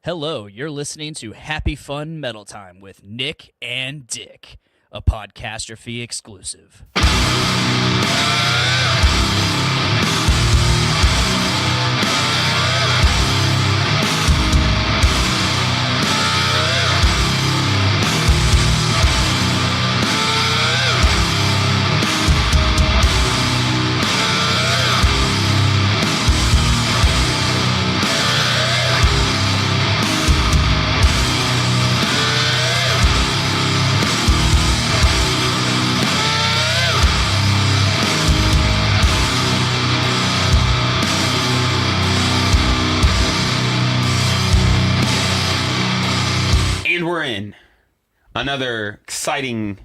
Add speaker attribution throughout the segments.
Speaker 1: Hello, you're listening to Happy Fun Metal Time with Nick and Dick, a Podcastrophe exclusive.
Speaker 2: And we're in another exciting,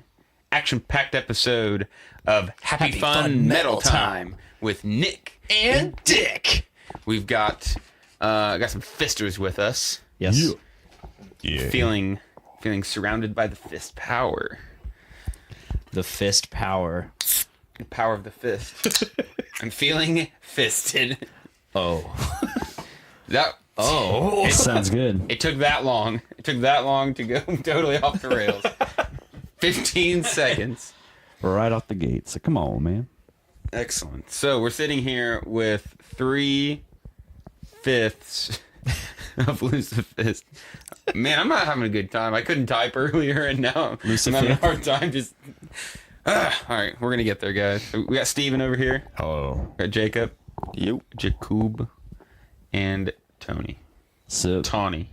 Speaker 2: action-packed episode of Happy Fun Metal Time with Nick
Speaker 1: And Dick.
Speaker 2: We've got some fisters with us.
Speaker 1: Yes.
Speaker 3: Yeah.
Speaker 2: Feeling surrounded by the fist power.
Speaker 1: The fist power.
Speaker 2: The power of the fist. I'm feeling fisted.
Speaker 1: Oh.
Speaker 2: It
Speaker 4: Sounds good.
Speaker 2: It took that long. It took that long to go totally off the rails. 15 seconds.
Speaker 4: Right off the gate. So come on, man.
Speaker 2: Excellent. So we're sitting here with 3/5 of Lucifist. Man, I'm not having a good time. I couldn't type earlier, and now I'm having a hard time just... all right, we're going to get there, guys. We got Steven over here.
Speaker 3: Hello.
Speaker 2: We got Jacob. Jacob. And Tony.
Speaker 4: So
Speaker 2: Tawny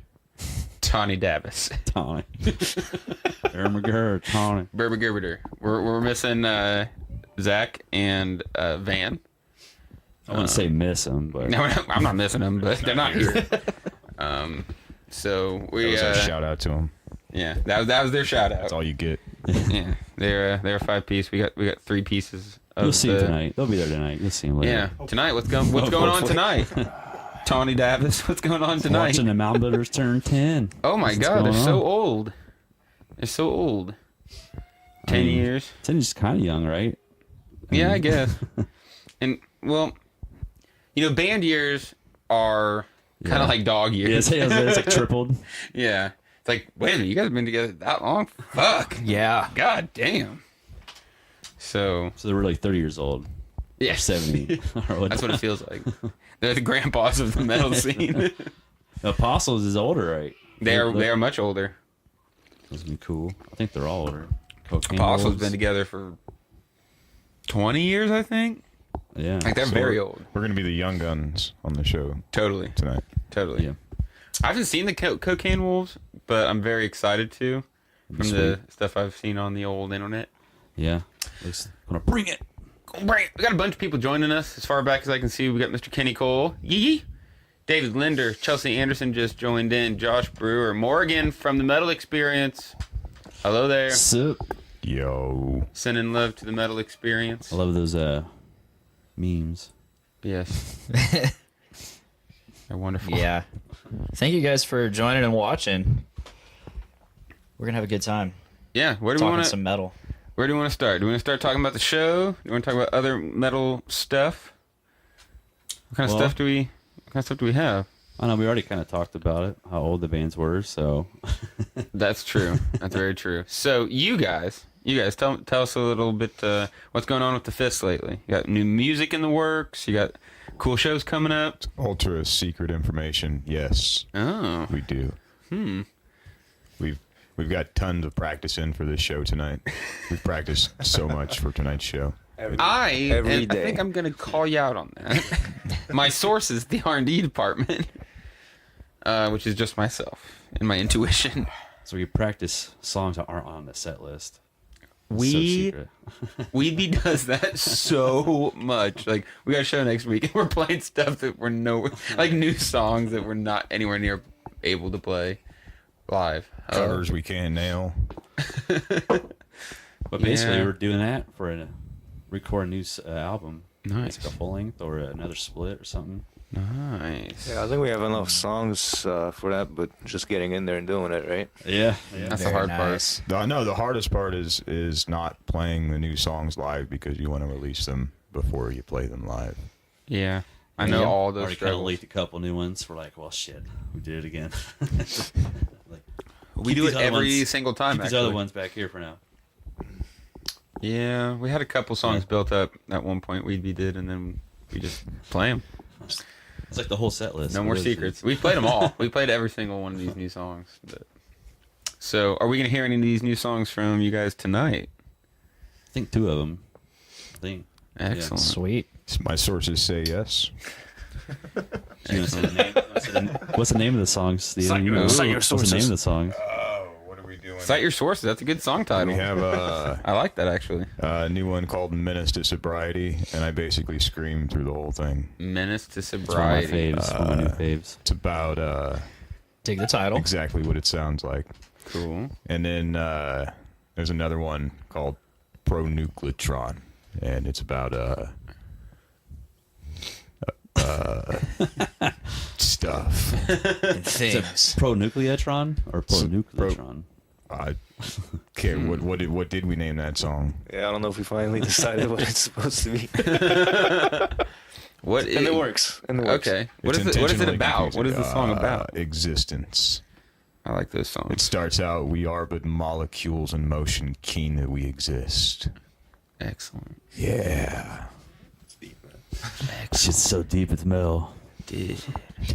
Speaker 2: Davis.
Speaker 4: Tawny. Tawny.
Speaker 2: Berber Gerberder. We're missing Zach and Van.
Speaker 4: I wouldn't say miss him, but
Speaker 2: No, I'm not missing them, but they're not here. So we
Speaker 3: That was our shout out to them.
Speaker 2: yeah, that was their shout out.
Speaker 3: That's all you get.
Speaker 2: Yeah, they're 5-piece. We got 3 pieces. Of
Speaker 4: you'll see him tonight. They'll be there tonight. You'll see him later.
Speaker 2: Yeah, tonight. What's going on tonight? Tawny Davis, what's going on tonight?
Speaker 4: Watching the Mountain Builders turn 10.
Speaker 2: Oh my
Speaker 4: What's
Speaker 2: God, they're
Speaker 4: going
Speaker 2: so
Speaker 4: on?
Speaker 2: old. They're so old. 10 years.
Speaker 4: 10 is kind of young, right?
Speaker 2: Yeah, I guess. And well, band years are kind of like dog years.
Speaker 4: It's like tripled.
Speaker 2: Yeah. It's like, wait a minute, you guys have been together that long? Fuck.
Speaker 1: Yeah.
Speaker 2: God damn. So
Speaker 4: So they're really 30 years old.
Speaker 2: yeah,
Speaker 4: Or 70.
Speaker 2: that's what it feels like. They're the grandpas of the metal scene.
Speaker 4: The Apostles is older, right?
Speaker 2: They are much older.
Speaker 4: That's gonna be cool. I think they're all older. Cocaine
Speaker 2: Apostles
Speaker 4: Wolves.
Speaker 2: been together for 20 years, I think.
Speaker 4: Yeah.
Speaker 2: Like they're
Speaker 3: So
Speaker 2: very old.
Speaker 3: We're going to be the young guns on the show
Speaker 2: Totally.
Speaker 3: tonight.
Speaker 2: Totally.
Speaker 4: Yeah.
Speaker 2: I haven't seen the Cocaine Wolves, but I'm very excited to from the stuff I've seen on the old internet.
Speaker 4: Yeah. Looks gonna bring it.
Speaker 2: Right. We got a bunch of people joining us as far back as I can see. We got Mr. Kenny Cole. Yee. David Linder. Chelsea Anderson just joined in. Josh Brewer. Morgan from the Metal Experience. Hello there.
Speaker 4: Sup?
Speaker 3: Yo.
Speaker 2: Sending love to the Metal Experience.
Speaker 4: I love those memes.
Speaker 2: Yes. They're wonderful.
Speaker 1: Yeah. Thank you guys for joining and watching. We're going to have a good time
Speaker 2: Yeah. Where do we
Speaker 1: talking
Speaker 2: want to
Speaker 1: some metal.
Speaker 2: Where do we want to start? Do we want to start talking about the show? Do we want to talk about other metal stuff? What kind of stuff do we have?
Speaker 4: I know we already kind of talked about it, how old the bands were, so
Speaker 2: That's true. That's very true. So you guys, tell us a little bit what's going on with the Fist lately. You got new music in the works. You got cool shows coming up.
Speaker 3: Ultra secret information. Yes,
Speaker 2: Oh,
Speaker 3: we do. We've got tons of practice in for this show tonight. We've practiced so much for tonight's show.
Speaker 2: I think I'm gonna call you out on that. My source is the R&D department, which is just myself and my intuition.
Speaker 4: so we practice songs that aren't on the set list. It's so
Speaker 2: We
Speaker 4: secret.
Speaker 2: Weeby does that so much. Like, we got a show next week, and we're playing stuff that we're like new songs that we're not anywhere near able to play live.
Speaker 3: Covers we can't nail.
Speaker 4: But basically,
Speaker 2: Yeah.
Speaker 4: we're doing that for record a new album.
Speaker 2: Nice.
Speaker 4: It's like a full length or another split or something.
Speaker 2: Nice.
Speaker 5: Yeah, I think we have enough songs for that, but just getting in there and doing it, right?
Speaker 4: Yeah.
Speaker 2: That's the hard part.
Speaker 3: No, the hardest part is not playing the new songs live because you want to release them before you play them live.
Speaker 2: Yeah. I know all those
Speaker 4: Already kind of
Speaker 2: struggles.
Speaker 4: leaked a couple new ones. We're like, well, shit, we did it again. Like,
Speaker 2: We
Speaker 4: keep
Speaker 2: do it
Speaker 4: these other
Speaker 2: every
Speaker 4: ones-
Speaker 2: single time.
Speaker 4: Keep these
Speaker 2: Actually.
Speaker 4: other ones back here for now.
Speaker 2: Yeah, we had a couple songs built up at one point. We did, and then we just play them.
Speaker 4: It's like the whole set list.
Speaker 2: No more secrets. We played them all. We played every single one of these new songs. So, are we gonna hear any of these new songs from you guys tonight?
Speaker 4: I think 2 of them.
Speaker 2: Excellent.
Speaker 1: Sweet.
Speaker 3: My sources say yes.
Speaker 4: You wanna say the name? What's the name of the songs? Steven?
Speaker 2: Cite
Speaker 4: You know,
Speaker 2: your
Speaker 4: what's
Speaker 5: sources.
Speaker 4: the name of the songs?
Speaker 3: Oh, what are we doing?
Speaker 2: Cite your sources. That's a good song title.
Speaker 3: We have
Speaker 2: I like that actually.
Speaker 3: a new one called Menace to Sobriety, and I basically scream through the whole thing.
Speaker 2: Menace to
Speaker 4: It's one of my
Speaker 2: Sobriety.
Speaker 4: faves. One of my new faves.
Speaker 3: It's about
Speaker 1: Dig the title.
Speaker 3: exactly what it sounds like.
Speaker 2: Cool.
Speaker 3: And then there's another one called Pronucleotron, and it's about stuff.
Speaker 1: Things.
Speaker 4: Pro-nucleotron or pro-nucleotron?
Speaker 3: I care. What did we name that song?
Speaker 5: Yeah, I don't know if we finally decided what it's supposed to be.
Speaker 2: What
Speaker 5: In
Speaker 2: is?
Speaker 5: the works. In the works.
Speaker 2: Okay.
Speaker 3: It's
Speaker 2: What is it
Speaker 3: intentionally
Speaker 2: about? What is the
Speaker 3: confusing.
Speaker 2: song about?
Speaker 3: Existence.
Speaker 2: I like those songs.
Speaker 3: It starts out, we are but molecules in motion, keen that we exist.
Speaker 2: Excellent.
Speaker 3: Yeah.
Speaker 4: Shit's so deep it's metal.
Speaker 2: Dude.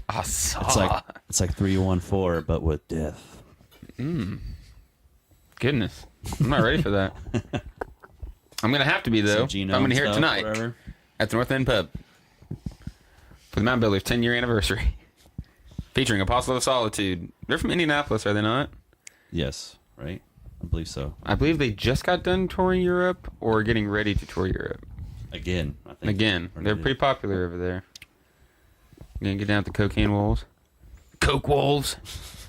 Speaker 2: I saw.
Speaker 4: It's like 314, but with death.
Speaker 2: Goodness. I'm not ready for that. I'm going to have to be, though.
Speaker 4: Some
Speaker 2: I'm going to hear it
Speaker 4: genome
Speaker 2: tonight
Speaker 4: stuff, whatever.
Speaker 2: at the North End Pub for the Mountain Builders 10-year anniversary. Featuring Apostle of Solitude. They're from Indianapolis, are they not?
Speaker 4: Yes, right? I believe so.
Speaker 2: I believe they just got done touring Europe or getting ready to tour Europe.
Speaker 4: Again, I think.
Speaker 2: Again,
Speaker 4: Or
Speaker 2: they're
Speaker 4: did-
Speaker 2: pretty popular over there. You gonna get down with the cocaine wolves? Coke wolves.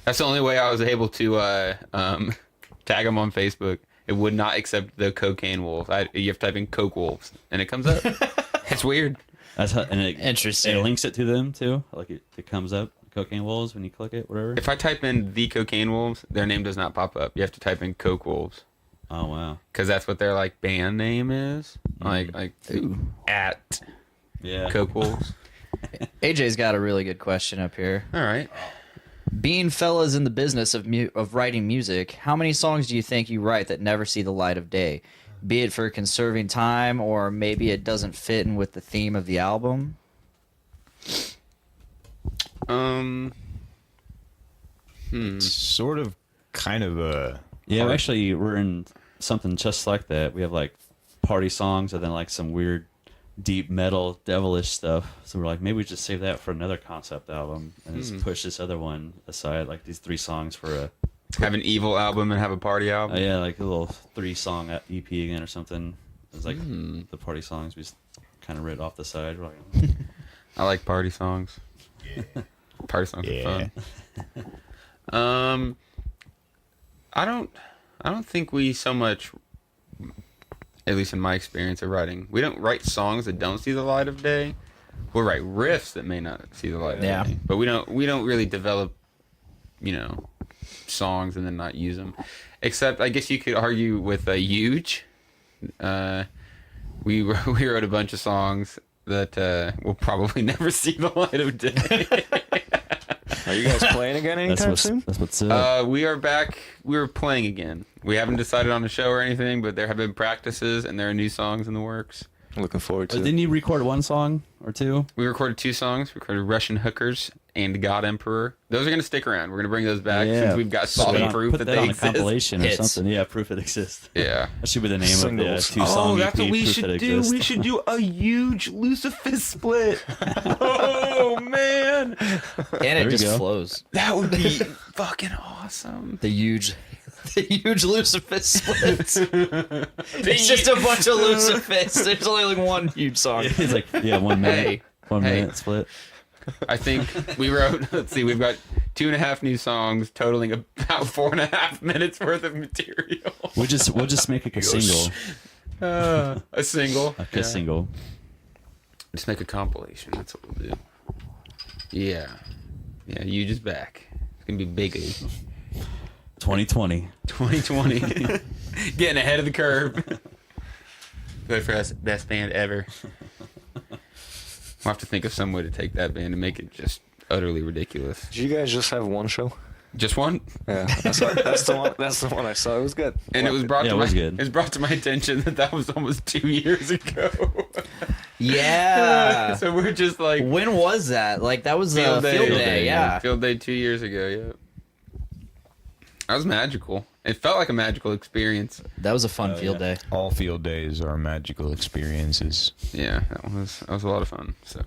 Speaker 2: That's the only way I was able to tag them on Facebook. It would not accept the cocaine wolves. You have to type in Coke wolves, and it comes up. It's weird.
Speaker 4: That's how, and it,
Speaker 1: Interesting.
Speaker 4: It links it to them too. Like it comes up, cocaine wolves when you click it, whatever.
Speaker 2: If I type in the cocaine wolves, their name does not pop up. You have to type in Coke wolves
Speaker 4: Oh wow.
Speaker 2: because that's what their like band name is. Like at
Speaker 4: Yeah.
Speaker 2: Coke wolves.
Speaker 1: AJ's got a really good question up here.
Speaker 2: All right.
Speaker 1: Being fellas in the business of writing music, how many songs do you think you write that never see the light of day? Be it for conserving time, or maybe it doesn't fit in with the theme of the album?
Speaker 3: It's sort of, kind of a...
Speaker 4: Yeah, actually, we're in something just like that. We have like party songs and then like some weird, deep metal, devilish stuff. So we're like, maybe we just save that for another concept album and just push this other one aside. Like these 3 songs for a
Speaker 2: Have an evil album and have a party album.
Speaker 4: yeah, like a little 3-song EP again or something. It's like the party songs we just kind of writ off the side. We're like,
Speaker 2: I like party songs. Party songs are fun. I don't think we so much, at least in my experience of writing, we don't write songs that don't see the light of day. We'll write riffs that may not see the light of day. But we don't really develop, songs and then not use them. Except I guess you could argue with a Huge. We wrote a bunch of songs that will probably never see the light of day.
Speaker 5: Are you guys playing again anytime soon?
Speaker 4: that's what's up.
Speaker 2: We are back. We're playing again. We haven't decided on a show or anything, but there have been practices and there are new songs in the works.
Speaker 5: Looking forward to it.
Speaker 4: Didn't you record 1 song or 2?
Speaker 2: We recorded 2 songs. We recorded Russian Hookers and God Emperor. Those are going to stick around. We're going to bring those back since we've got solid proof
Speaker 4: put
Speaker 2: that
Speaker 4: that
Speaker 2: they
Speaker 4: on
Speaker 2: exist.
Speaker 4: a compilation or
Speaker 1: Hits.
Speaker 4: something. Yeah, proof it exists.
Speaker 2: Yeah.
Speaker 4: That should be the name of the
Speaker 5: Singles.
Speaker 4: 2-song
Speaker 2: Oh, that's
Speaker 4: EP,
Speaker 2: what we
Speaker 4: Proof
Speaker 2: should
Speaker 4: It
Speaker 2: do.
Speaker 4: Exists.
Speaker 2: We should do a huge Lucifist split. Oh, man.
Speaker 1: And it
Speaker 4: we
Speaker 1: just
Speaker 4: go.
Speaker 1: flows.
Speaker 2: That would be fucking awesome.
Speaker 1: The huge Lucifist splits. It's just a bunch of Lucifists. There's only like one huge song.
Speaker 4: It's like 1 minute,
Speaker 2: Hey.
Speaker 4: 1
Speaker 2: Hey.
Speaker 4: minute split.
Speaker 2: I think we wrote, let's see, we've got 2.5 new songs totaling about 4.5 minutes worth of material.
Speaker 4: We'll just make it a single,
Speaker 2: A single.
Speaker 4: like a single.
Speaker 2: Just make a compilation. That's what we'll do. Yeah. Yeah, you just back. It's going to be big.
Speaker 4: 2020.
Speaker 2: 2020. Getting ahead of the curve. Good for us. Best band ever. We'll have to think of some way to take that band and make it just utterly ridiculous.
Speaker 5: Did you guys just have one show?
Speaker 2: Just one?
Speaker 5: Yeah, that's the one. That's the one I saw. It was good.
Speaker 2: And it was brought
Speaker 4: Yeah,
Speaker 2: to
Speaker 4: it
Speaker 2: my
Speaker 4: was good.
Speaker 2: it was brought to my attention that was almost 2 years ago.
Speaker 1: Yeah.
Speaker 2: So we're just like
Speaker 1: When was that? Like that was
Speaker 2: field
Speaker 1: field day. Yeah.
Speaker 2: Field day 2 years ago. Yeah. That was magical. It felt like a magical experience.
Speaker 1: That was a fun field day.
Speaker 3: All field days are magical experiences.
Speaker 2: Yeah, that was a lot of fun. So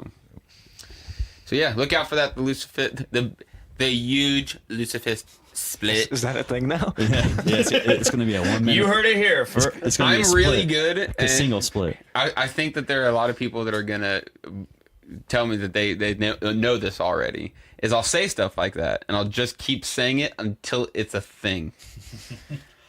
Speaker 2: yeah, look out for that. The Lucifist, the huge Lucifist split.
Speaker 5: Is that a thing now?
Speaker 4: Yeah, it's going to be a 1 minute.
Speaker 1: You heard it here.
Speaker 4: It's going to be a
Speaker 2: I'm really
Speaker 4: split.
Speaker 2: good.
Speaker 4: It's a
Speaker 2: and
Speaker 4: single split.
Speaker 2: I think that there are a lot of people that are gonna tell me that they know this already. Is I'll say stuff like that and I'll just keep saying it until it's a thing.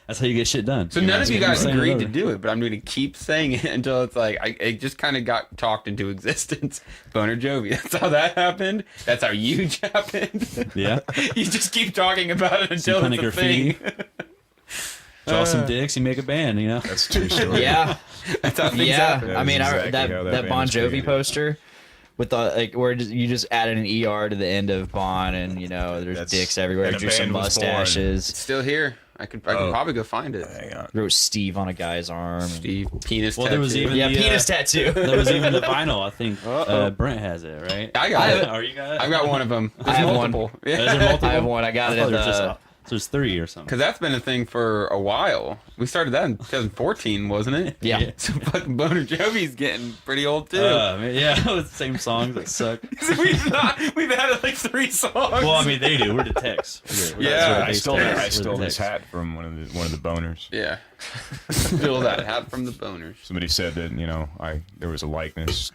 Speaker 4: That's how you get shit done.
Speaker 2: So none of you guys
Speaker 4: Saying it
Speaker 2: agreed
Speaker 4: over.
Speaker 2: to do it, but I'm going to keep saying it until it's like it just kind of got talked into existence. Boner Jovi. That's how that happened. That's how huge happened.
Speaker 4: Yeah.
Speaker 2: You just keep talking about it until
Speaker 4: kind
Speaker 2: it's
Speaker 4: of
Speaker 2: a thing.
Speaker 4: graffiti. Draw some dicks, you make a band, you know?
Speaker 3: That's true story.
Speaker 1: Yeah.
Speaker 2: That's how things
Speaker 1: Yeah.
Speaker 2: happen.
Speaker 1: I mean,
Speaker 3: exactly how that
Speaker 1: that
Speaker 3: band
Speaker 1: Bon
Speaker 3: was
Speaker 1: Jovi
Speaker 3: created.
Speaker 1: poster with the where you just added an ER to the end of Bon, and there's
Speaker 3: That's-
Speaker 1: dicks everywhere.
Speaker 3: and a
Speaker 1: Drew some
Speaker 3: band was born.
Speaker 1: mustaches.
Speaker 2: It's still here. I could probably go find it.
Speaker 3: Hang on.
Speaker 1: Wrote Steve on a guy's arm. and-
Speaker 2: Steve, penis
Speaker 4: Well, there was
Speaker 2: tattoo.
Speaker 4: even
Speaker 1: Yeah,
Speaker 4: the,
Speaker 1: penis tattoo.
Speaker 4: There was even the vinyl, I think. Brent has it, right?
Speaker 2: I got it.
Speaker 4: Or you got it?
Speaker 2: I've got one of them. There's
Speaker 1: I have one.
Speaker 2: multiple.
Speaker 4: Is
Speaker 2: Yeah.
Speaker 4: there multiple?
Speaker 1: I have one. I got
Speaker 4: I
Speaker 1: it
Speaker 4: thought
Speaker 1: at
Speaker 4: there was just
Speaker 1: the.
Speaker 4: so there's 3 or something.
Speaker 2: Because that's been a thing for a while. We started that in 2014, wasn't it?
Speaker 1: Yeah.
Speaker 4: Yeah.
Speaker 2: So fucking Boner Jovi's getting pretty old too.
Speaker 4: Man, yeah, it was the same songs that suck.
Speaker 2: So we've added like 3 songs.
Speaker 4: Well, I mean, they do. We're the techs.
Speaker 2: Yeah,
Speaker 3: I stole
Speaker 4: We're the
Speaker 3: this
Speaker 4: techs.
Speaker 3: hat from one of the boners.
Speaker 2: Yeah. Steal that hat from the boners.
Speaker 3: Somebody said that there was a likeness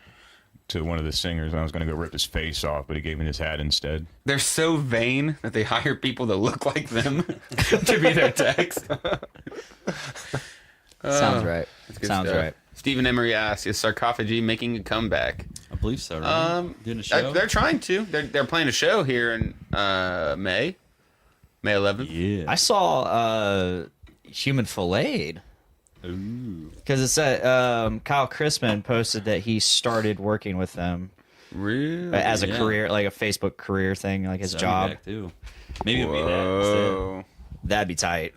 Speaker 3: to one of the singers, and I was going to go rip his face off, but he gave me this hat instead.
Speaker 2: They're so vain that they hire people that look like them to be their text.
Speaker 1: Sounds right.
Speaker 2: That's good
Speaker 1: Sounds
Speaker 2: stuff.
Speaker 1: right.
Speaker 2: Stephen Emery asks, "Is Sarcophagy making a comeback?"
Speaker 4: I believe so, right? Doing a show?
Speaker 2: They're trying to. They're playing a show here in May 11th.
Speaker 4: Yeah.
Speaker 1: I saw Human Filleted
Speaker 4: Ooh.
Speaker 1: because it said Kyle Crispin posted that he started working with them
Speaker 2: Really?
Speaker 1: as a
Speaker 4: Yeah.
Speaker 1: career, like a Facebook career thing, like his
Speaker 4: So I'll be
Speaker 1: job.
Speaker 4: back, too. Maybe it'll be that instead.
Speaker 2: Whoa.
Speaker 1: That'd be tight.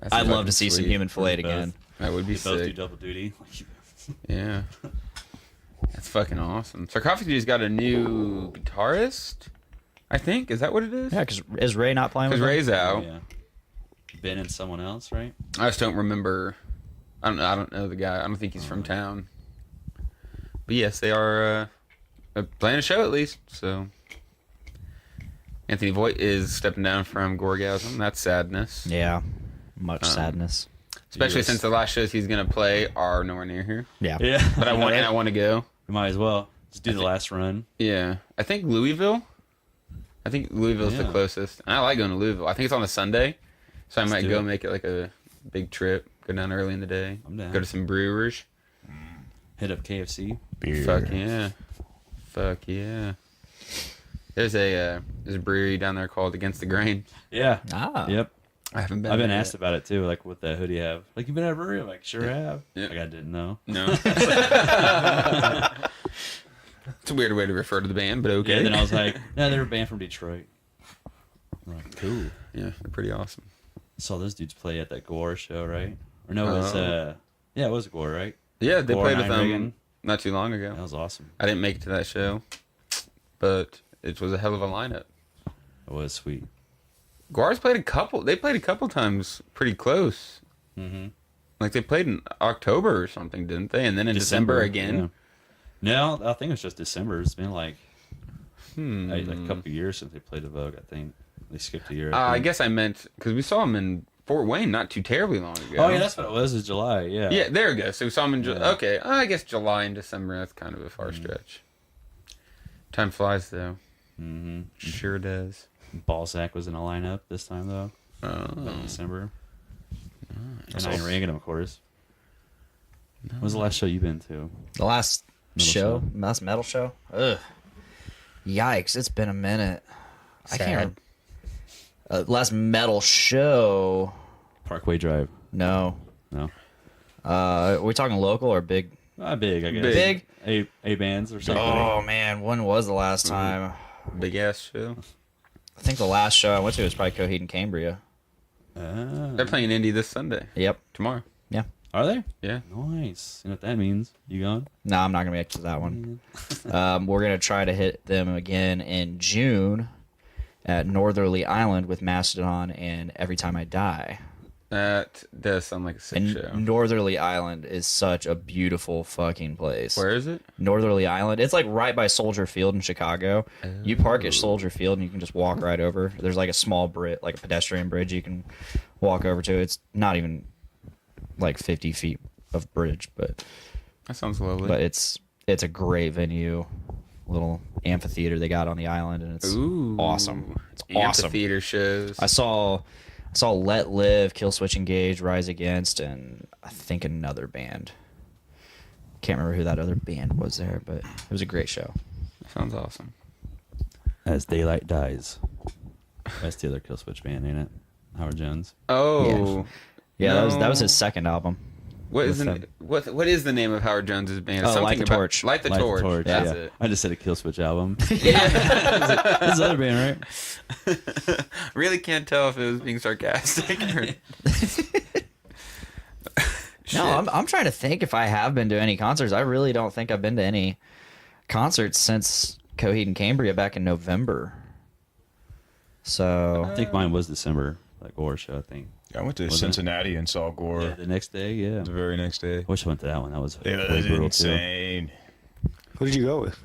Speaker 2: That's
Speaker 1: I'd love
Speaker 2: fucking
Speaker 1: to see some
Speaker 2: sweet.
Speaker 1: Human Filleted
Speaker 4: Both.
Speaker 1: again.
Speaker 2: That would be
Speaker 4: We both do
Speaker 2: sick.
Speaker 4: double duty.
Speaker 2: Yeah. That's fucking awesome. Sarcophagy's got a new guitarist, I think. Is that what it is?
Speaker 1: Yeah, because is Ray not playing with
Speaker 2: Because
Speaker 1: them?
Speaker 2: Ray's out.
Speaker 4: Yeah. Ben and someone else, right?
Speaker 2: I just don't remember. I don't know the guy. I don't think he's from town. But yes, they are playing a show at least. So Anthony Voigt is stepping down from Gorgasm. That's sadness.
Speaker 1: Yeah, much sadness.
Speaker 2: Especially
Speaker 4: Yes.
Speaker 2: since the last shows he's gonna play are nowhere near here.
Speaker 1: Yeah.
Speaker 4: Yeah.
Speaker 2: But I want to go.
Speaker 4: We might as well. Just do the last run.
Speaker 2: Yeah, I think Louisville. I think Louisville's the
Speaker 4: Yeah.
Speaker 2: closest. And I like going to Louisville. I think it's on a Sunday, so I might
Speaker 4: do
Speaker 2: go
Speaker 4: it.
Speaker 2: make it like a big trip. Go down early in the day.
Speaker 4: I'm down.
Speaker 2: Go to some brewers.
Speaker 4: Hit up KFC.
Speaker 3: Beer.
Speaker 2: Fuck yeah. Fuck yeah. There's a brewery down there called Against the Grain.
Speaker 4: Yeah.
Speaker 1: Ah.
Speaker 4: Yep.
Speaker 2: I haven't been.
Speaker 4: I've been
Speaker 2: there
Speaker 4: asked about it too. Like, what the hood do you have? Like, you been at a brewery? I'm like, sure have.
Speaker 2: Yeah.
Speaker 4: Like, I didn't know.
Speaker 2: yet. No. It's a weird way to refer to the band, but okay.
Speaker 4: Yeah. Then I was like, no, they're a band from Detroit. I'm like, cool.
Speaker 2: yeah, they're pretty awesome.
Speaker 4: Saw those dudes play at that Gore show, right? Or no, it was
Speaker 2: Oh.
Speaker 4: yeah, it was Gore, right?
Speaker 2: Yeah, they
Speaker 4: Gore
Speaker 2: played with
Speaker 4: and
Speaker 2: them
Speaker 4: Reagan.
Speaker 2: not too long ago.
Speaker 4: That was awesome.
Speaker 2: I didn't make it to that show, but it was a hell of a lineup.
Speaker 4: It was sweet.
Speaker 2: Guar's played a couple. They played a couple times pretty close.
Speaker 4: Mm-hmm.
Speaker 2: Like they played in October or something, didn't they? And then in December again.
Speaker 4: Yeah. No, I think it was just December. It's been like
Speaker 2: Hmm.
Speaker 4: like a couple of years since they played the Vogue. I think they skipped a year.
Speaker 2: I
Speaker 4: think.
Speaker 2: guess I meant because we saw them in Fort Wayne not too terribly long ago.
Speaker 4: Oh yeah, that's what it was. Is July. Yeah.
Speaker 2: Yeah, there we go. So we saw them in July.
Speaker 4: Yeah.
Speaker 2: Okay, I guess July and December. That's kind of a far stretch. Time flies though.
Speaker 4: Mm-hmm.
Speaker 2: Sure does.
Speaker 4: Balzac was in a lineup this time though.
Speaker 2: Oh.
Speaker 4: December. And Iron Reagan, of course. When was the last show you've been to?
Speaker 1: The last
Speaker 4: Metal
Speaker 1: show,
Speaker 4: show.
Speaker 1: last metal show. Ugh. Yikes! It's been a minute. I can't. Last metal show.
Speaker 4: Parkway Drive.
Speaker 1: No.
Speaker 4: No.
Speaker 1: Are we talking local or big
Speaker 4: Big, I guess.
Speaker 1: Big?
Speaker 4: A bands or something.
Speaker 1: Oh man, when was the last time?
Speaker 2: Big ass show.
Speaker 1: I think the last show I went to was probably Coheed and Cambria.
Speaker 2: They're playing Indy this Sunday.
Speaker 1: Yep.
Speaker 2: Tomorrow.
Speaker 1: Yeah.
Speaker 4: Are they?
Speaker 2: Yeah.
Speaker 4: Nice. You know what that means? You going?
Speaker 1: No, I'm not gonna make it to that one. We're gonna try to hit them again in June at Northerly Island with Mastodon and Every Time I Die.
Speaker 2: That does sound like a sick
Speaker 1: And
Speaker 2: show.
Speaker 1: Northerly Island is such a beautiful fucking place.
Speaker 2: Where is it?
Speaker 1: Northerly Island. It's like right by Soldier Field in Chicago. You park at Soldier Field and you can just walk right over. There's like a small bridge, like a pedestrian bridge you can walk over to. It's not even like 50 feet of bridge, but
Speaker 2: That sounds lovely.
Speaker 1: it's a great venue. Little amphitheater they got on the island, and it's
Speaker 2: Ooh.
Speaker 1: awesome. It's awesome.
Speaker 2: Amphitheater shows.
Speaker 1: I saw Let Live, Killswitch Engage, Rise Against, and I think another band. Can't remember who that other band was there, but it was a great show.
Speaker 2: Sounds awesome.
Speaker 4: As Daylight Dies. That's the other Killswitch band, ain't it? Howard Jones.
Speaker 2: Oh.
Speaker 1: Yeah,
Speaker 2: No.
Speaker 1: that was his second album.
Speaker 2: What is
Speaker 1: With
Speaker 2: what is the name of Howard Jones's band?
Speaker 1: Oh, Light
Speaker 2: Something
Speaker 1: the
Speaker 2: about-
Speaker 1: Torch.
Speaker 2: Light the
Speaker 4: Light
Speaker 2: Torch.
Speaker 4: the Torch.
Speaker 2: That's
Speaker 4: Yeah.
Speaker 2: it.
Speaker 4: I just said a Killswitch album.
Speaker 2: Yeah.
Speaker 4: This other band, right?
Speaker 2: Really can't tell if it was being sarcastic or.
Speaker 1: No, I'm trying to think if I have been to any concerts. I really don't think I've been to any concerts since Coheed and Cambria back in November. So
Speaker 4: I think mine was December, like Gore show, I think.
Speaker 3: I went to
Speaker 4: Wasn't it?
Speaker 3: Cincinnati and saw Gore
Speaker 4: Yeah, the next day, yeah.
Speaker 3: the very next day.
Speaker 4: I wish I went to that one. That was
Speaker 3: It
Speaker 4: way
Speaker 3: was
Speaker 4: brutal,
Speaker 3: insane.
Speaker 5: Who did you go with?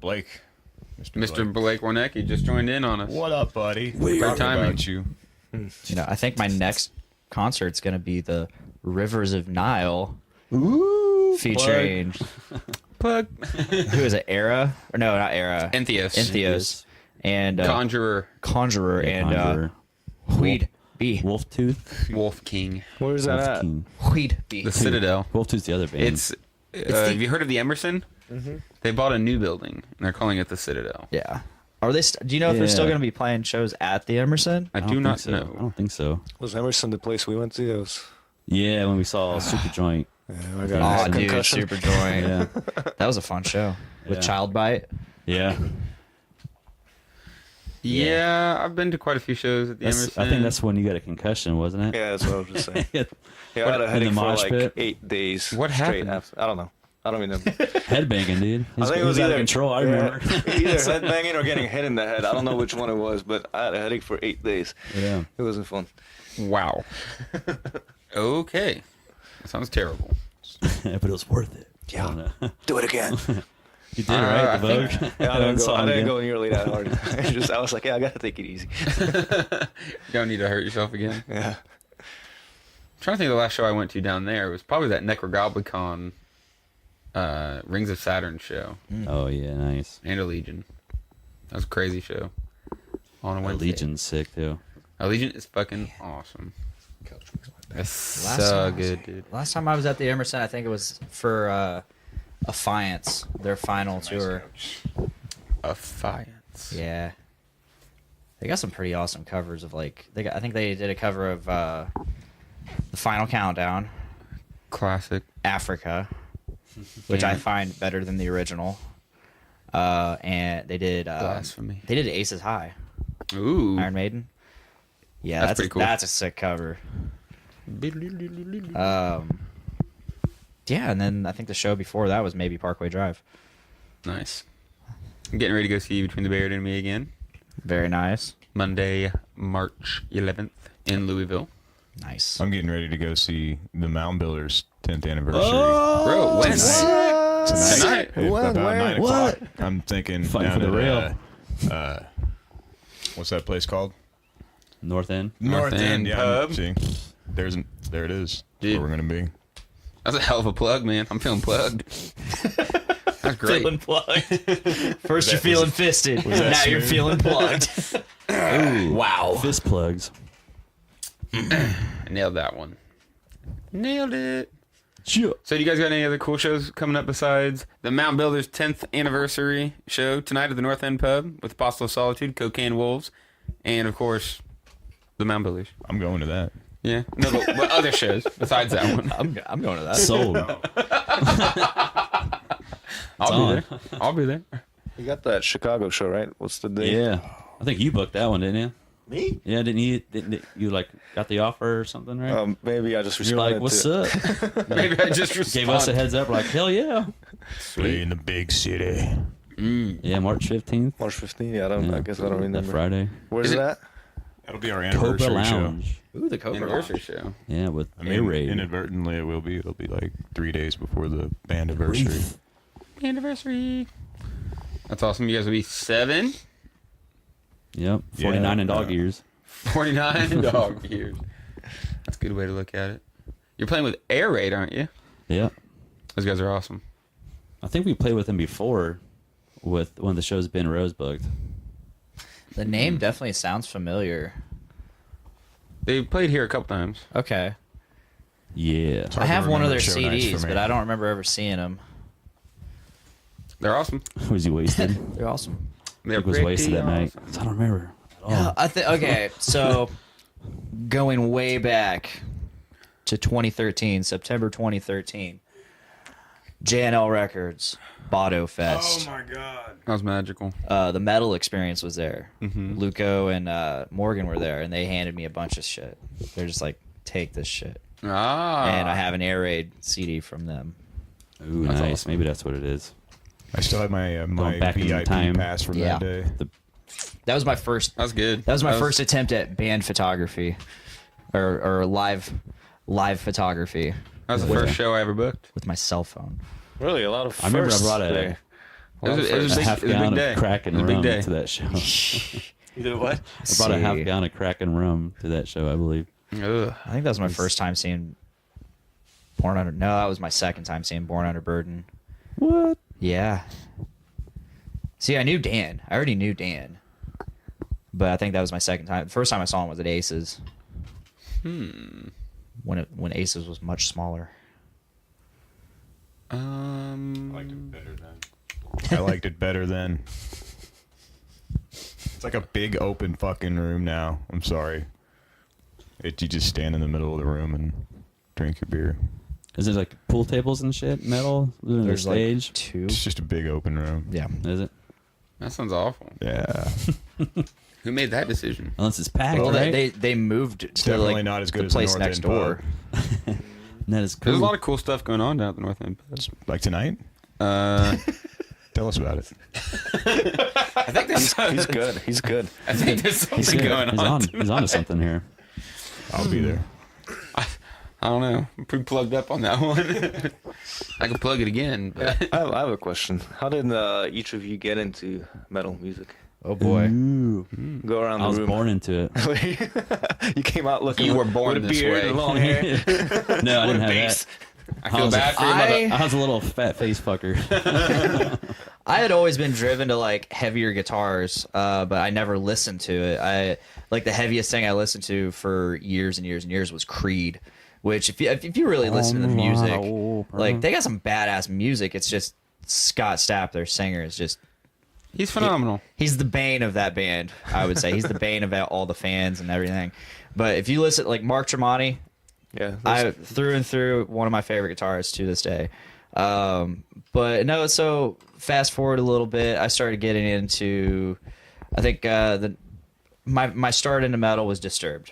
Speaker 3: Blake.
Speaker 2: Mr. Blake Warnecki just joined in on us.
Speaker 3: What up, buddy?
Speaker 2: Great
Speaker 3: Talking
Speaker 2: timing.
Speaker 3: about you.
Speaker 1: I think my next concert's gonna be the Rivers of Nile, featuring
Speaker 2: Plug.
Speaker 1: who is it? Era or no, not Era.
Speaker 2: Entheos.
Speaker 1: Entheos and
Speaker 2: Conjurer.
Speaker 1: Conjurer and
Speaker 4: Conjurer.
Speaker 1: Weed B.
Speaker 4: Wolf Tooth.
Speaker 2: Wolf King.
Speaker 5: Where's that
Speaker 4: Wolf
Speaker 5: at?
Speaker 4: King.
Speaker 1: Weed B.
Speaker 2: The Citadel.
Speaker 4: Wolf Tooth's the other band.
Speaker 2: It's. Have you heard of the Emerson? They bought a new building and they're calling it the Citadel.
Speaker 1: Yeah. Are they? Do you know if they're still
Speaker 4: Yeah.
Speaker 1: gonna be playing shows at the Emerson?
Speaker 2: I
Speaker 4: I
Speaker 2: do
Speaker 4: don't
Speaker 2: not
Speaker 4: think so. I
Speaker 2: know.
Speaker 4: don't think so.
Speaker 5: Was Emerson the place we went to? It was.
Speaker 4: Yeah, when we saw Super Joint.
Speaker 5: Yeah, I got
Speaker 1: Oh,
Speaker 5: a
Speaker 1: dude,
Speaker 5: concussion.
Speaker 1: Super Joint.
Speaker 4: Yeah.
Speaker 1: That was a fun show with
Speaker 4: Yeah.
Speaker 1: Child Bite.
Speaker 4: Yeah.
Speaker 2: Yeah, I've been to quite a few shows at the Emerson.
Speaker 4: I think that's when you got a concussion, wasn't it?
Speaker 5: Yeah, that's what I was just saying.
Speaker 4: Yeah.
Speaker 5: Yeah, I had a
Speaker 4: In the
Speaker 5: headache for
Speaker 4: mosh
Speaker 5: like
Speaker 4: pit?
Speaker 5: 8 days.
Speaker 2: What
Speaker 5: straight
Speaker 2: happened?
Speaker 5: after. I don't know. I don't even know.
Speaker 4: Headbanging, dude.
Speaker 5: I think it was
Speaker 4: out
Speaker 5: either
Speaker 4: of control. I remember.
Speaker 5: either headbanging or getting hit in the head. I don't know which one it was, but I had a headache for 8 days.
Speaker 4: Yeah.
Speaker 5: It wasn't fun.
Speaker 2: Wow. Okay. That sounds terrible.
Speaker 4: But it was worth it.
Speaker 5: Yeah.
Speaker 4: I don't know.
Speaker 5: Do it again.
Speaker 4: You did, right?
Speaker 2: I
Speaker 4: The
Speaker 2: think-
Speaker 4: Vogue?
Speaker 5: Yeah, I didn't
Speaker 4: Saw
Speaker 5: go, I
Speaker 4: him
Speaker 5: didn't
Speaker 4: again.
Speaker 5: go nearly that hard. I was like, yeah, I gotta take it easy.
Speaker 2: You don't need to hurt yourself again.
Speaker 5: Yeah.
Speaker 2: I'm trying to think of the last show I went to down there. It was probably that Necrogoblicon Rings of Saturn show
Speaker 4: Oh, yeah, nice.
Speaker 2: and Allegion. That was a crazy show. On a Wednesday.
Speaker 4: Legion's sick, too.
Speaker 2: Allegion is fucking awesome. That's
Speaker 1: Last
Speaker 2: so
Speaker 1: time-
Speaker 2: good, dude.
Speaker 1: Last time I was at the Emerson, I think it was for Affiance, their final tour.
Speaker 2: Affiance.
Speaker 1: Yeah. They got some pretty awesome covers of I think they did a cover of The Final Countdown,
Speaker 2: Classic.
Speaker 1: Africa, which I
Speaker 2: Damn.
Speaker 1: find better than the original. And they did
Speaker 2: Blasphemy.
Speaker 1: They did Aces High,
Speaker 2: Ooh.
Speaker 1: Iron Maiden. Yeah,
Speaker 2: That's
Speaker 1: that's
Speaker 2: pretty cool.
Speaker 1: That's a sick cover. Yeah, and then I think the show before that was maybe Parkway Drive.
Speaker 2: Nice. I'm getting ready to go see Between the Buried and Me again.
Speaker 1: Very nice.
Speaker 2: Monday, March 11th in Louisville.
Speaker 1: Nice.
Speaker 3: I'm getting ready to go see the Mound Builders 10th anniversary.
Speaker 2: Bro, when? Tonight.
Speaker 3: About 9 o'clock.
Speaker 1: What?
Speaker 3: I'm thinking
Speaker 4: Fighting
Speaker 3: down
Speaker 4: for the
Speaker 3: at, what's that place called?
Speaker 4: North End.
Speaker 2: North End
Speaker 3: yeah.
Speaker 2: Pub.
Speaker 3: See, there it is.
Speaker 2: Dude.
Speaker 3: Where we're gonna be.
Speaker 2: That's a hell of a plug, man. I'm feeling plugged. That's great.
Speaker 1: Feeling plugged. First you're feeling fisted. Now
Speaker 3: that
Speaker 1: you're
Speaker 3: smooth?
Speaker 1: feeling plugged.
Speaker 4: Ooh.
Speaker 1: Wow.
Speaker 4: Fist plugs.
Speaker 2: I nailed that one. Nailed it.
Speaker 4: Sure.
Speaker 2: So, you guys got any other cool shows coming up besides the Mound Builders 10th anniversary show tonight at the North End Pub with Apostle of Solitude, Cocaine Wolves, and of course, the Mound Builders.
Speaker 3: I'm going to that.
Speaker 2: Yeah. No, but other shows besides that one.
Speaker 1: I'm going to that.
Speaker 4: Sold.
Speaker 2: I'll be there. I'll be there.
Speaker 5: You got that Chicago show, right? What's the date?
Speaker 4: Yeah. I think you booked that one, didn't you?
Speaker 5: Me?
Speaker 4: Yeah, didn't you like got the offer or something, right?
Speaker 5: Maybe I just
Speaker 4: You're
Speaker 5: responded
Speaker 4: like, what's
Speaker 5: to
Speaker 4: up?
Speaker 2: Maybe I just respond.
Speaker 4: Gave us a heads up, like, hell yeah.
Speaker 3: Play in the big city.
Speaker 4: Yeah, March 15th.
Speaker 5: March 15th. Yeah, I guess I don't
Speaker 4: That
Speaker 5: remember.
Speaker 4: Friday.
Speaker 5: Where's
Speaker 2: Is
Speaker 5: it
Speaker 2: it-
Speaker 5: at?
Speaker 3: That'll be our
Speaker 4: Cobra
Speaker 3: anniversary show.
Speaker 4: Lounge.
Speaker 1: Ooh, the Cobra
Speaker 2: Anniversary
Speaker 1: Lounge.
Speaker 2: show.
Speaker 4: Yeah, with
Speaker 3: I
Speaker 4: Air
Speaker 3: mean,
Speaker 4: Raid.
Speaker 3: inadvertently it will be. It'll be like 3 days before the band anniversary.
Speaker 2: Anniversary. That's awesome. You guys will be 7,
Speaker 4: Yep, 49 in dog years.
Speaker 2: 49 dog years. That's a good way to look at it. You're playing with Air Raid, aren't you?
Speaker 4: Yeah.
Speaker 2: Those guys are awesome.
Speaker 4: I think we played with them before with one of the shows Ben Rose booked.
Speaker 1: The name definitely sounds familiar.
Speaker 2: They played here a couple times.
Speaker 1: Okay.
Speaker 4: Yeah.
Speaker 3: hard
Speaker 1: I
Speaker 3: to
Speaker 1: have one of their
Speaker 3: remember show nights for
Speaker 1: CDs,
Speaker 3: me.
Speaker 1: but I don't remember ever seeing them.
Speaker 2: They're awesome.
Speaker 4: Was he wasted?
Speaker 1: They're awesome.
Speaker 2: They're
Speaker 4: He was
Speaker 2: pretty
Speaker 4: wasted that night.
Speaker 2: awesome.
Speaker 4: I don't remember at all.
Speaker 1: Yeah, I think okay. So going way back to 2013, September 2013, JNL Records, Botto Fest.
Speaker 3: my god.
Speaker 2: That was magical.
Speaker 1: The metal experience was there. Luco and Morgan were there, and they handed me a bunch of shit. They're just like, take this shit,
Speaker 2: Ah.
Speaker 1: and I have an Air Raid CD from them.
Speaker 4: Ooh,
Speaker 2: That's
Speaker 4: nice.
Speaker 2: awesome.
Speaker 4: Maybe that's what it is.
Speaker 3: I still have my my
Speaker 4: back in
Speaker 3: VIP
Speaker 4: time.
Speaker 3: pass from
Speaker 1: Yeah.
Speaker 3: that day.
Speaker 1: That was my first.
Speaker 2: That was good.
Speaker 1: That was my first attempt at band photography, or live photography
Speaker 2: That was the first show I ever booked.
Speaker 1: with my cell phone.
Speaker 5: Really, a lot of
Speaker 4: I remember I
Speaker 5: firsts
Speaker 4: brought
Speaker 5: there.
Speaker 2: It was a
Speaker 4: a
Speaker 2: big,
Speaker 4: half
Speaker 2: it was a
Speaker 4: gallon
Speaker 2: big day.
Speaker 4: of Kraken
Speaker 2: It was a
Speaker 4: rum
Speaker 2: big day.
Speaker 4: to that show.
Speaker 5: You did what?
Speaker 4: I brought a half
Speaker 1: See.
Speaker 4: gallon of Kraken rum to that show, I believe.
Speaker 2: Ugh.
Speaker 1: I think that was my first time seeing Born Under. No, that was my second time seeing Born Under Burden.
Speaker 4: What?
Speaker 1: Yeah. See, I knew Dan. I already knew Dan. But I think that was my second time. The first time I saw him was at Aces. When Aces was much smaller.
Speaker 3: I liked it better then. I liked it better then. It's like a big open fucking room now. I'm sorry. You just stand in the middle of the room and drink your beer.
Speaker 4: Is it like pool tables and shit, metal? There's
Speaker 1: There's
Speaker 4: stage?
Speaker 1: like two.
Speaker 3: It's just a big open room.
Speaker 1: Yeah.
Speaker 4: Is it?
Speaker 2: That sounds awful.
Speaker 3: Yeah.
Speaker 2: Who made that decision?
Speaker 4: Unless it's packed,
Speaker 1: Well,
Speaker 4: right?
Speaker 1: they moved to
Speaker 3: definitely
Speaker 1: like
Speaker 3: not as good
Speaker 1: the
Speaker 3: as the
Speaker 1: place
Speaker 3: North
Speaker 1: next
Speaker 3: End
Speaker 1: door.
Speaker 3: pub.
Speaker 4: That is
Speaker 2: There's
Speaker 4: cool.
Speaker 2: a lot of cool stuff going on down at the North End.
Speaker 3: Like tonight?
Speaker 2: Uh,
Speaker 3: Tell us about it.
Speaker 2: I think there's
Speaker 5: He's good. He's good.
Speaker 2: I think there's something
Speaker 4: He's
Speaker 2: going on.
Speaker 4: He's on to something here.
Speaker 3: I'll be there.
Speaker 2: I don't know. I'm pretty plugged up on that one. I can plug it again. But
Speaker 5: I have a question. How did each of you get into metal music?
Speaker 1: Oh boy.
Speaker 4: Ooh.
Speaker 5: Go around
Speaker 4: I was
Speaker 5: the room.
Speaker 4: born into it.
Speaker 5: You came out looking.
Speaker 2: You were
Speaker 5: with
Speaker 2: born
Speaker 5: a
Speaker 2: this
Speaker 5: beard
Speaker 2: way.
Speaker 5: and long hair.
Speaker 4: No, I
Speaker 5: With
Speaker 4: didn't
Speaker 5: a
Speaker 4: have
Speaker 5: bass.
Speaker 4: that.
Speaker 2: I feel bad for your mother.
Speaker 4: I was a little fat face fucker.
Speaker 1: I had always been driven to like heavier guitars, but I never listened to it. I like the heaviest thing I listened to for years and years and years was Creed, which if you really listen to the music, like they got some badass music. It's just Scott Stapp, their singer, is just
Speaker 2: He's phenomenal.
Speaker 1: he's the bane of that band. I would say he's the bane of all the fans and everything. But if you listen, like Mark Tremonti,
Speaker 5: Yeah.
Speaker 1: I through and through one of my favorite guitarists to this day. But no, so fast forward a little bit, I started getting into, I think my start into metal was Disturbed,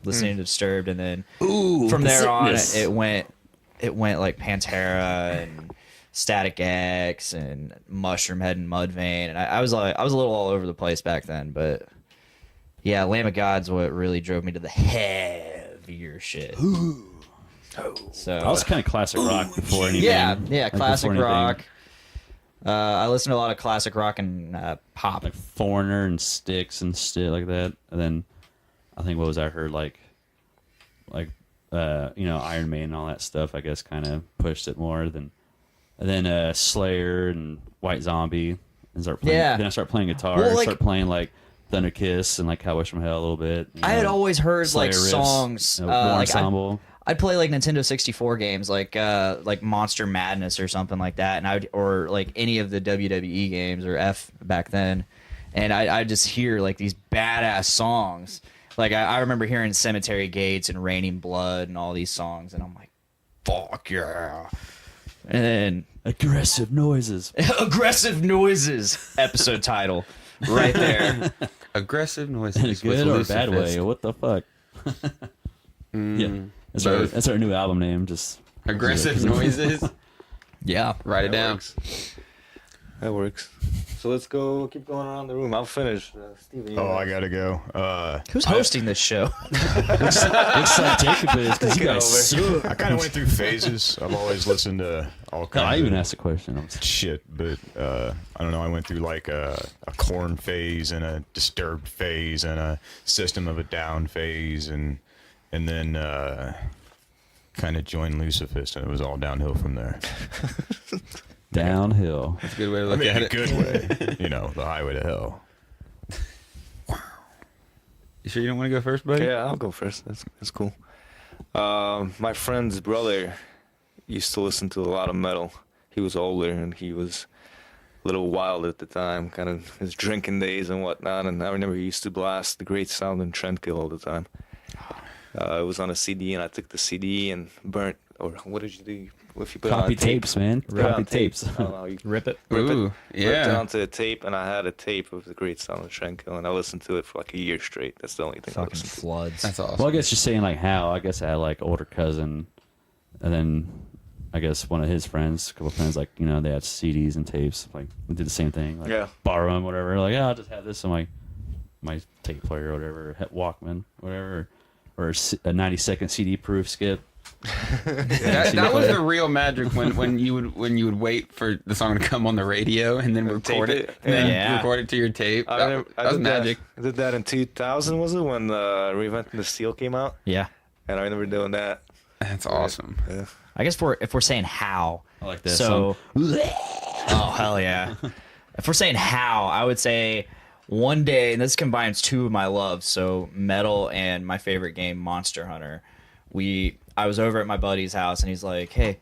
Speaker 1: listening to Disturbed, and then from there on it went like Pantera and Static X and Mushroom Head and Mudvayne, and I was a little all over the place back then, but yeah, Lamb of God's what really drove me to the heavier shit. So
Speaker 4: I was kind of classic rock before anything.
Speaker 1: yeah,
Speaker 4: Like,
Speaker 1: classic
Speaker 4: before anything.
Speaker 1: rock. I listened to a lot of classic rock and pop.
Speaker 4: Like Foreigner and Styx and shit like that. And then I think what was I heard like Iron Maiden and all that stuff. I guess kind of pushed it more than. And then Slayer and White Zombie and start playing.
Speaker 1: Yeah.
Speaker 4: Then I start playing guitar.
Speaker 1: Well,
Speaker 4: and
Speaker 1: like-
Speaker 4: start playing like Thunder Kiss and like Cowboys from Hell a little bit.
Speaker 1: I had always heard
Speaker 4: Slayer
Speaker 1: like
Speaker 4: riffs,
Speaker 1: songs,
Speaker 4: War
Speaker 1: like
Speaker 4: Ensemble.
Speaker 1: I'd play like Nintendo 64 games, like Monster Madness or something like that, and or like any of the WWE games or F back then, and I just hear like these badass songs, Like I remember hearing Cemetery Gates and Raining Blood and all these songs, and I'm like, fuck yeah. And then
Speaker 4: Aggressive noises.
Speaker 1: Aggressive Noises episode title right there.
Speaker 2: Aggressive noises.
Speaker 4: In a good or
Speaker 2: with
Speaker 4: bad
Speaker 2: Lucifist.
Speaker 4: way. What the fuck? Yeah. That's our new album name. Just
Speaker 2: Aggressive noises.
Speaker 1: Yeah.
Speaker 2: Write it down.
Speaker 5: That works. So let's go. Keep going around the room. I'll finish. Steven, you
Speaker 3: Oh,
Speaker 5: go.
Speaker 3: I gotta go.
Speaker 1: Who's hosting this show?
Speaker 4: looks like Jacob is because you
Speaker 5: Take it
Speaker 4: guys
Speaker 5: over.
Speaker 4: suck.
Speaker 3: I kind of went through phases. I've always listened to all
Speaker 4: No,
Speaker 3: kinds
Speaker 4: I even
Speaker 3: of
Speaker 4: asked a question.
Speaker 3: shit, but I don't know. I went through like a Korn phase and a Disturbed phase and a System of a Down phase, and then kind of joined Lucifist, and it was all downhill from there.
Speaker 4: Downhill.
Speaker 2: That's a good way to
Speaker 3: I
Speaker 2: look
Speaker 3: mean,
Speaker 2: at
Speaker 3: in a
Speaker 2: it.
Speaker 3: good way, the highway to hell.
Speaker 2: You sure you don't want to go first, buddy?
Speaker 5: Yeah, I'll go first. That's cool. My friend's brother used to listen to a lot of metal. He was older and he was a little wild at the time, kind of his drinking days and whatnot. And I remember he used to blast the Great Sound and Trendkill all the time. It was on a CD, and I took the CD and burnt. Or what did you do? If you put it on
Speaker 4: Copy
Speaker 5: a tape?
Speaker 4: tapes, man.
Speaker 5: Put it on
Speaker 4: Copy tapes.
Speaker 5: I don't know, you
Speaker 1: Rip it.
Speaker 5: rip
Speaker 2: Ooh,
Speaker 5: it, ripped it
Speaker 2: yeah.
Speaker 5: onto a tape, and I had a tape of the Great Sound and Trendkill, and I listened to it for like a year straight. That's the only thing I
Speaker 1: Fucking
Speaker 5: listened to.
Speaker 1: floods.
Speaker 2: That's awesome.
Speaker 4: Well, I guess you're saying like how. I guess I had like older cousin, and then I guess one of his friends, a couple of friends, like they had CDs and tapes. Like we did the same thing. Like,
Speaker 5: Yeah.
Speaker 4: borrow them, whatever. Like I'll just have this on my tape player or whatever, Walkman, whatever, or a 90-second CD proof skip.
Speaker 2: That was the real magic when you would wait for the song to come on the radio and then record
Speaker 5: tape
Speaker 2: it,
Speaker 5: it.
Speaker 2: and then
Speaker 1: Yeah.
Speaker 2: record it to your tape. That was
Speaker 5: did
Speaker 2: magic.
Speaker 5: I did that in 2000, was it, when Reinventing the Steel came out?
Speaker 1: Yeah.
Speaker 5: And I remember doing that.
Speaker 2: That's awesome.
Speaker 5: Yeah.
Speaker 1: I guess if we're saying how.
Speaker 4: I like that
Speaker 1: So, oh hell yeah! If we're saying how, I would say one day, and this combines two of my loves, so metal and my favorite game, Monster Hunter. I was over at my buddy's house, and he's like, "Hey, do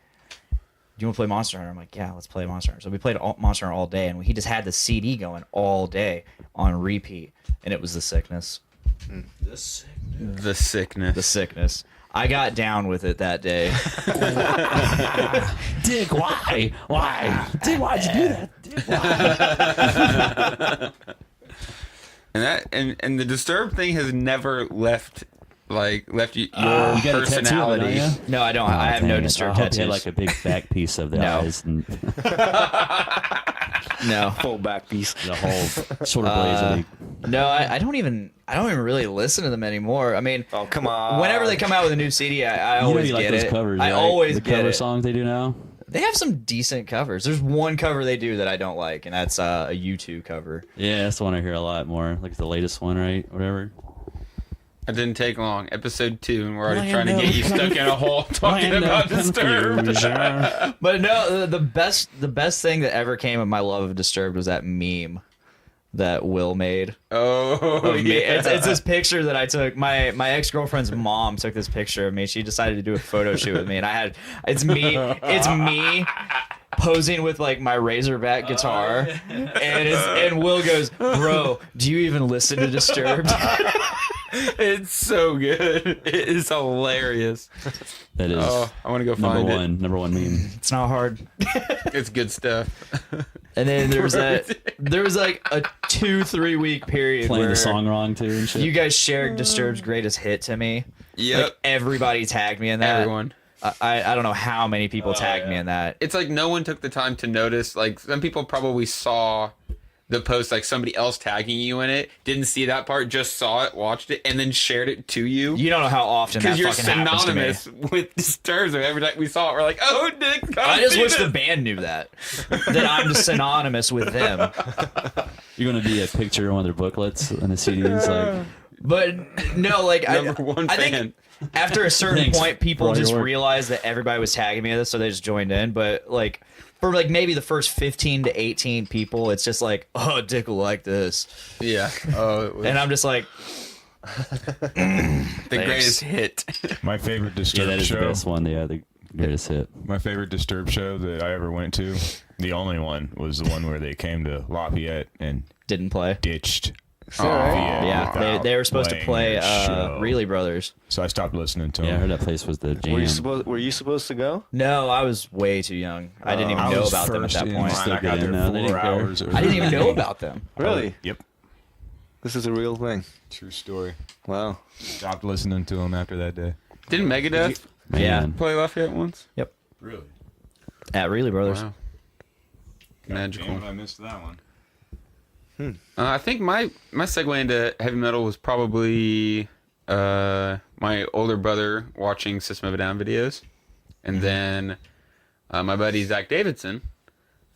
Speaker 1: you want to play Monster Hunter?" I'm like, "Yeah, let's play Monster Hunter." So we played Monster Hunter all day, and he just had the CD going all day on repeat, and it was The Sickness.
Speaker 2: The sickness.
Speaker 1: The Sickness. I got down with it that day.
Speaker 4: Dick, why? Why? Dick, why'd you do that? Dick, why?
Speaker 2: And the Disturbed thing has never left your
Speaker 4: You got a tattoo of it,
Speaker 2: personality.
Speaker 4: don't ya?
Speaker 1: No, I don't. I have no
Speaker 4: Dang it.
Speaker 1: Disturbed
Speaker 4: I hope
Speaker 1: tattoos.
Speaker 4: you had like a big back piece of the
Speaker 1: No.
Speaker 4: eyes and
Speaker 1: No.
Speaker 5: Full back piece.
Speaker 4: the whole shoulder blades. Of the,
Speaker 1: No, I don't even really listen to them anymore. I mean,
Speaker 5: Oh, come on.
Speaker 1: whenever they come out with a new CD, I always
Speaker 4: you like
Speaker 1: get
Speaker 4: those
Speaker 1: it.
Speaker 4: covers,
Speaker 1: I
Speaker 4: right?
Speaker 1: always
Speaker 4: the
Speaker 1: get
Speaker 4: cover
Speaker 1: it.
Speaker 4: songs they do now.
Speaker 1: They have some decent covers. There's one cover they do that I don't like, and that's a U2 cover.
Speaker 4: Yeah, that's the one I hear a lot more. Like the latest one, right? Whatever.
Speaker 2: It didn't take long. Episode 2, and we're already
Speaker 4: Land
Speaker 2: trying to get you stuck in a hole talking about Disturbed.
Speaker 1: But no, the best thing that ever came of my love of Disturbed was that meme that Will made.
Speaker 2: Oh,
Speaker 1: Of me.
Speaker 2: yeah.
Speaker 1: It's this picture that I took. My ex-girlfriend's mom took this picture of me. She decided to do a photo shoot with me, and it's me posing with like my Razorback guitar, and Will goes, "Bro, do you even listen to Disturbed?"
Speaker 2: It's so good. It is hilarious.
Speaker 4: That is
Speaker 2: Oh, I want to go find
Speaker 4: number one meme.
Speaker 1: It's not hard.
Speaker 2: it. It's good stuff.
Speaker 1: And then there was like a 2-3 week period
Speaker 4: Playing
Speaker 1: where
Speaker 4: the song wrong too and shit.
Speaker 1: you guys shared Disturbed's greatest hit to me.
Speaker 2: Yep.
Speaker 1: Like everybody tagged me in that.
Speaker 2: Everyone.
Speaker 1: I don't know how many people tagged me in that.
Speaker 2: It's like no one took the time to notice. Like some people probably saw the post, like somebody else tagging you in it, didn't see that part, just saw it, watched it, and then shared it to you.
Speaker 1: You don't know how often that
Speaker 2: Because you're
Speaker 1: fucking happens to me.
Speaker 2: synonymous with Disturbed. So every time we saw it, we're like, "Oh, Dick,
Speaker 1: I just wish the band knew that I'm just synonymous with them.
Speaker 4: You're gonna be a picture on one of their booklets and the CDs, like
Speaker 1: But no, like
Speaker 2: Number one
Speaker 1: I
Speaker 2: fan.
Speaker 1: think after a certain
Speaker 4: Thanks
Speaker 1: point,
Speaker 4: for
Speaker 1: people
Speaker 4: all your
Speaker 1: just
Speaker 4: work.
Speaker 1: realized that everybody was tagging me in this, so they just joined in. But like for like maybe the first 15 to 18 people, it's just like, "Oh, Dick will like this,"
Speaker 2: Yeah. Oh, it was
Speaker 1: and I'm just like,
Speaker 2: the greatest hit.
Speaker 3: My favorite
Speaker 4: yeah,
Speaker 3: Disturbed
Speaker 4: that is
Speaker 3: show.
Speaker 4: the best one. Yeah, the greatest hit.
Speaker 3: My favorite Disturbed show that I ever went to, the only one, was the one where they came to Lafayette and
Speaker 1: didn't play.
Speaker 3: ditched
Speaker 5: Is that right?
Speaker 1: Yeah, they were supposed to play
Speaker 3: playing their show.
Speaker 1: Really Brothers.
Speaker 3: So I stopped listening to
Speaker 4: Yeah, I
Speaker 3: them.
Speaker 4: heard that place was the jam.
Speaker 5: Were you supposed to go?
Speaker 1: No, I was way too young. I didn't even know about them at that point.
Speaker 4: Still
Speaker 3: I got
Speaker 4: get in
Speaker 3: there
Speaker 4: now. They
Speaker 3: 4
Speaker 4: didn't care.
Speaker 3: hours.
Speaker 1: I didn't even know about them.
Speaker 5: Really?
Speaker 3: Yep.
Speaker 5: This is a real thing.
Speaker 3: True story.
Speaker 5: Wow.
Speaker 3: Stopped listening to them after that day.
Speaker 2: Didn't Megadeth
Speaker 1: Yeah.
Speaker 4: Man.
Speaker 2: play Lafayette once?
Speaker 1: Yep.
Speaker 3: Really?
Speaker 1: At Really Brothers.
Speaker 2: Wow. Magical.
Speaker 3: Damn it, I missed that one.
Speaker 2: I think my segue into heavy metal was probably my older brother watching System of a Down videos, and then my buddy Zach Davidson.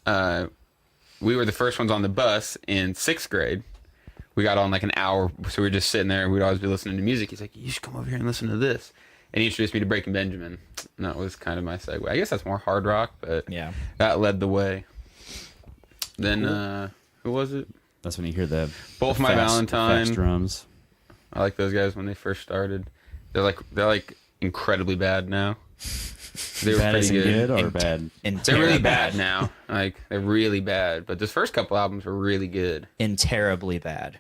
Speaker 2: We were the first ones on the bus in 6th grade. We got on like an hour, so we were just sitting there, and we'd always be listening to music. He's like, "You should come over here and listen to this," and he introduced me to Breaking Benjamin. And that was kind of my segue. I guess that's more hard rock, but
Speaker 1: Yeah.
Speaker 2: that led the way. Then who was it?
Speaker 4: That's when you hear the
Speaker 2: Both
Speaker 4: the
Speaker 2: My
Speaker 4: fast
Speaker 2: Valentine.
Speaker 4: drums.
Speaker 2: I like those guys when they first started. They're like incredibly bad now. They were
Speaker 4: Bad as
Speaker 2: pretty
Speaker 4: in
Speaker 2: good.
Speaker 4: good or bad?
Speaker 2: They're really bad now. Like they're really bad. But those first couple albums were really good.
Speaker 1: And terribly bad.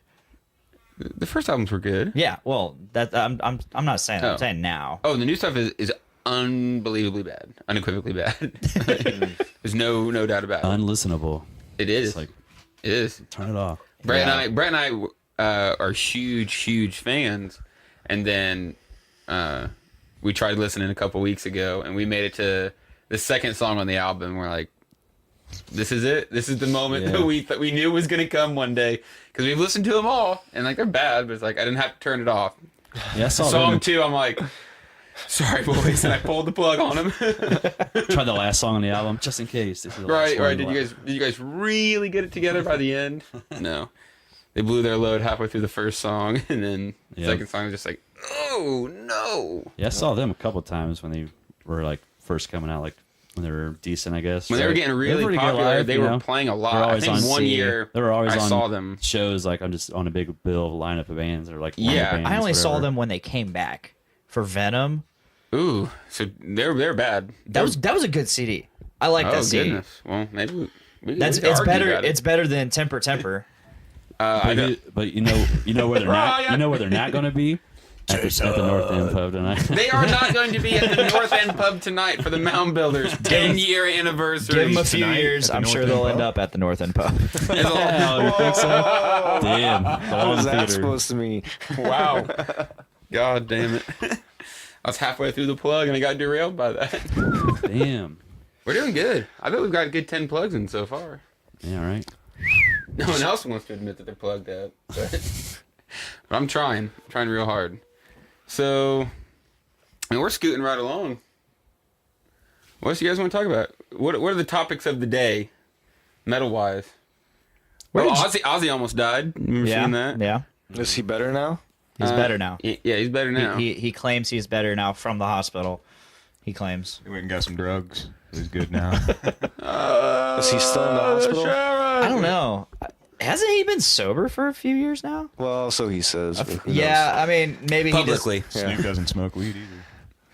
Speaker 2: The first albums were good.
Speaker 1: Yeah, well, that I'm not saying that.
Speaker 2: Oh.
Speaker 1: I'm saying now.
Speaker 2: Oh, and the new stuff is unbelievably bad, unequivocally bad. There's no doubt about it.
Speaker 4: Unlistenable.
Speaker 2: It is.
Speaker 4: It's like,
Speaker 2: It is.
Speaker 4: turn it off.
Speaker 2: Brett and I are huge fans, and then we tried listening a couple weeks ago, and we made it to the second song on the album. We're like, this is it. This is the moment
Speaker 4: Yeah.
Speaker 2: that we knew was gonna come one day, because we've listened to them all, and like they're bad, but it's like I didn't have to turn it off.
Speaker 4: Yeah, I saw
Speaker 2: Song
Speaker 4: them
Speaker 2: 2, I'm like, sorry boys, and I pulled the plug on them.
Speaker 4: try the last song on the album just in case. This is the
Speaker 2: Right.
Speaker 4: last one.
Speaker 2: Did you guys really get it together by the end? No. They blew their load halfway through the first song, and then the
Speaker 4: Yep.
Speaker 2: second song was just like, oh no.
Speaker 4: Yeah, I saw them a couple times when they were like first coming out, like when they were decent, I guess.
Speaker 2: When they were getting really
Speaker 4: pretty good
Speaker 2: popular,
Speaker 4: live,
Speaker 2: they
Speaker 4: you
Speaker 2: were
Speaker 4: know?
Speaker 2: playing a
Speaker 4: They were
Speaker 2: lot. I
Speaker 4: always
Speaker 2: think
Speaker 4: on
Speaker 2: one year
Speaker 4: They were always
Speaker 2: I
Speaker 4: on
Speaker 2: saw them.
Speaker 4: shows like I'm just on a big bill lineup of bands or like
Speaker 2: Yeah,
Speaker 4: bands,
Speaker 1: I only saw
Speaker 4: whatever.
Speaker 1: them when they came back for Venom.
Speaker 2: Ooh, so they're bad.
Speaker 1: That was a good CD. I like
Speaker 2: Oh
Speaker 1: that CD.
Speaker 2: goodness. Well, maybe we
Speaker 1: That's
Speaker 2: we could
Speaker 1: it's
Speaker 2: argue
Speaker 1: better.
Speaker 2: about it.
Speaker 1: It's better than Temper.
Speaker 2: I don't-
Speaker 4: But you know where they're not.
Speaker 2: Ryan!
Speaker 4: You know where they're not going to be at the North End pub tonight.
Speaker 2: They are not going to be at the North End pub tonight for the Mound Builders 10-year anniversary.
Speaker 1: Give them a few
Speaker 3: Tonight
Speaker 1: years.
Speaker 3: at the
Speaker 1: I'm sure
Speaker 3: North
Speaker 1: they'll
Speaker 3: End
Speaker 1: end
Speaker 3: Pub?
Speaker 1: up at the North End pub.
Speaker 2: It's a-
Speaker 4: Hell, you think so? Damn, the
Speaker 5: What
Speaker 4: long
Speaker 5: is that
Speaker 4: theater.
Speaker 5: supposed to mean?
Speaker 2: Wow. God damn it. I was halfway through the plug and I got derailed by that.
Speaker 4: Damn.
Speaker 2: We're doing good. I bet we've got a good 10 plugs in so far.
Speaker 4: Yeah, right.
Speaker 2: No one else wants to admit that they're plugged out. But I'm trying. I'm trying real hard. So, and we're scooting right along. What else you guys want to talk about? What are the topics of the day, metal-wise?
Speaker 1: Where
Speaker 2: Well,
Speaker 1: did
Speaker 2: Ozzy almost died. Remember seeing that?
Speaker 1: Yeah.
Speaker 5: Is he better now?
Speaker 1: He's better now.
Speaker 2: Yeah, he's better now.
Speaker 1: He claims he's better now from the hospital. He claims.
Speaker 3: He went and got some drugs. He's good now.
Speaker 5: Is he still in the hospital?
Speaker 1: I don't know. Hasn't he been sober for a few years now?
Speaker 5: Well, so he says. but who
Speaker 1: Yeah, I mean, maybe
Speaker 2: Publicly.
Speaker 3: Snoop doesn't smoke weed either.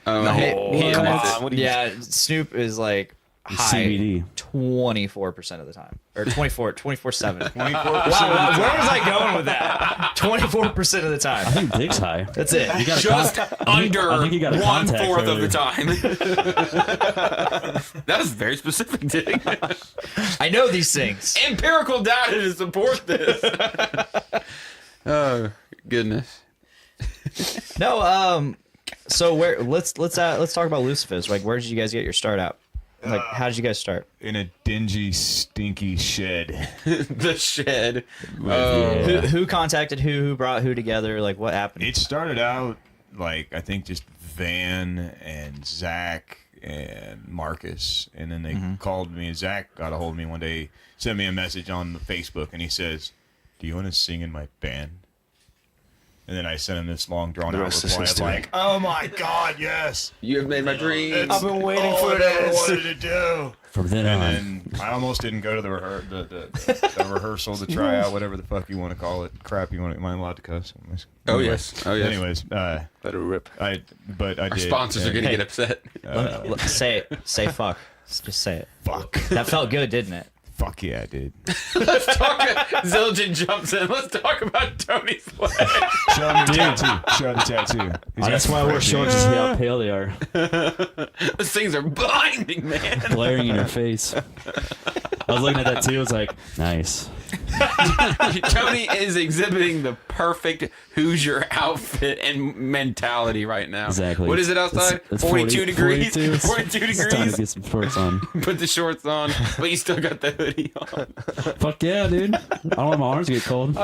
Speaker 2: Oh,
Speaker 5: No.
Speaker 2: he
Speaker 5: Come
Speaker 2: admits
Speaker 5: on,
Speaker 2: it.
Speaker 5: what do you-
Speaker 1: Yeah, Snoop is like high
Speaker 4: CBD.
Speaker 1: 24% of the time. Or 24/7.
Speaker 3: 24%.
Speaker 1: Wow, where was I going with that? 24% of the
Speaker 4: I
Speaker 1: time.
Speaker 4: think Dick's high.
Speaker 1: That's it.
Speaker 4: You got a
Speaker 2: Just under
Speaker 4: I think he got a contact
Speaker 2: 1/4 of
Speaker 4: earlier.
Speaker 2: the time. That was very specific, Dick.
Speaker 1: I know these things.
Speaker 2: Empirical data to support this. Oh goodness.
Speaker 1: No, so where let's talk about Lucifist. Like, where did you guys get your start out? Like, how did you guys start?
Speaker 3: In a dingy, stinky shed.
Speaker 2: The shed.
Speaker 1: Who contacted who brought who together? Like, what happened?
Speaker 3: It started out like I think just Van and Zach and Marcus, and then they called me. And Zach got a hold of me one day, sent me a message on the Facebook, and he says, "Do you want to sing in my band?" And then I sent him this long drawn
Speaker 5: The
Speaker 3: out
Speaker 5: rest is
Speaker 3: reply of
Speaker 5: history.
Speaker 3: like, "Oh my God, yes!
Speaker 2: You have made my dreams.
Speaker 5: I've been waiting
Speaker 3: All
Speaker 5: for
Speaker 3: I ever
Speaker 5: this."
Speaker 3: wanted to do."
Speaker 4: From then
Speaker 3: And
Speaker 4: on.
Speaker 3: then I almost didn't go to the rehearsal, the tryout, whatever the fuck you want to call it. Crap, you want to? Am I allowed to cuss?
Speaker 2: Oh,
Speaker 3: Anyway.
Speaker 2: yes. Oh, yes.
Speaker 3: Anyways,
Speaker 5: Let it rip.
Speaker 3: I
Speaker 2: Our
Speaker 3: did.
Speaker 2: sponsors are
Speaker 3: and-
Speaker 2: gonna get upset.
Speaker 1: Say it. Say fuck. Just say it.
Speaker 3: Fuck.
Speaker 1: That felt good, didn't it?
Speaker 3: Fuck yeah, dude.
Speaker 2: Let's talk. Zildjian jumps in. Let's talk about Tony's leg.
Speaker 3: Show him the tattoo. Show him the tattoo.
Speaker 4: That's why I wear shorts to see how pale they are.
Speaker 2: Those things are blinding, man.
Speaker 4: Glaring in your face. I was looking at that too. I was like, nice.
Speaker 2: Tony is exhibiting the perfect Hoosier outfit and mentality right now.
Speaker 4: Exactly.
Speaker 2: What is it outside?
Speaker 4: It's
Speaker 2: 42 degrees.
Speaker 4: 42.
Speaker 2: 42
Speaker 4: It's time
Speaker 2: degrees.
Speaker 4: to get some shorts on.
Speaker 2: Put the shorts on, but you still got the hoodie on.
Speaker 4: Fuck yeah, dude. I don't want my arms to get cold.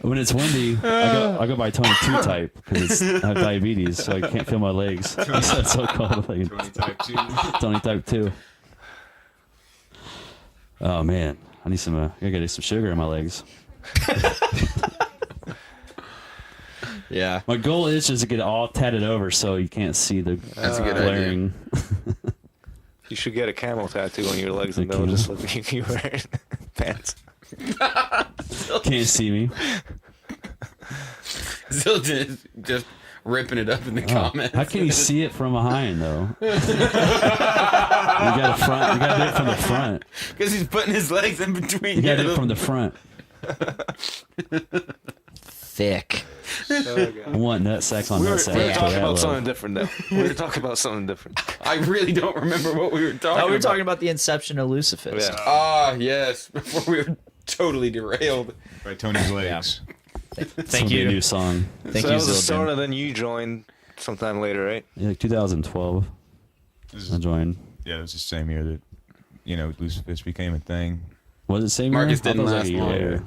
Speaker 4: When it's windy, I go by Tony 2 type because I have diabetes, so I can't feel my legs. It's so cold. Like,
Speaker 3: Tony type 2.
Speaker 4: Tony type 2. Oh man, I need some. I gotta get some sugar in my legs.
Speaker 1: Yeah.
Speaker 4: My goal is just to get it all tatted over so you can't see the
Speaker 2: That's a good
Speaker 4: glaring.
Speaker 5: You should get a camel tattoo on your legs and
Speaker 4: A
Speaker 5: they'll
Speaker 4: camel?
Speaker 5: just look you wearing pants.
Speaker 4: Can't see me.
Speaker 2: Zildjian is just ripping it up in the comments.
Speaker 4: How can you see it from behind though? You got to do it from the front.
Speaker 2: Because he's putting his legs in between.
Speaker 4: You got to do it from the front.
Speaker 1: Thick.
Speaker 4: I want nut sacks on
Speaker 5: We were
Speaker 4: nut sacks.
Speaker 5: talking about something different though. We were talking about something different.
Speaker 2: I really don't remember what we were talking
Speaker 1: Oh, we were
Speaker 2: about.
Speaker 1: talking about the inception of Lucifist.
Speaker 5: Yeah.
Speaker 2: Ah, yes. Before we were totally derailed.
Speaker 3: By Tony's legs.
Speaker 1: Thank
Speaker 4: A
Speaker 1: you.
Speaker 4: new song.
Speaker 1: Thank
Speaker 5: So
Speaker 1: you,
Speaker 5: that was the
Speaker 1: Zildjian.
Speaker 5: start, and then you joined sometime later, right?
Speaker 4: Yeah, like 2012.
Speaker 3: This
Speaker 4: I
Speaker 3: is,
Speaker 4: joined.
Speaker 3: yeah, it was the same year that, Lucifist became a thing.
Speaker 4: Was it same
Speaker 2: Marcus
Speaker 4: year? I thought
Speaker 2: didn't
Speaker 4: it was
Speaker 2: last
Speaker 4: like a year
Speaker 2: long.
Speaker 4: later.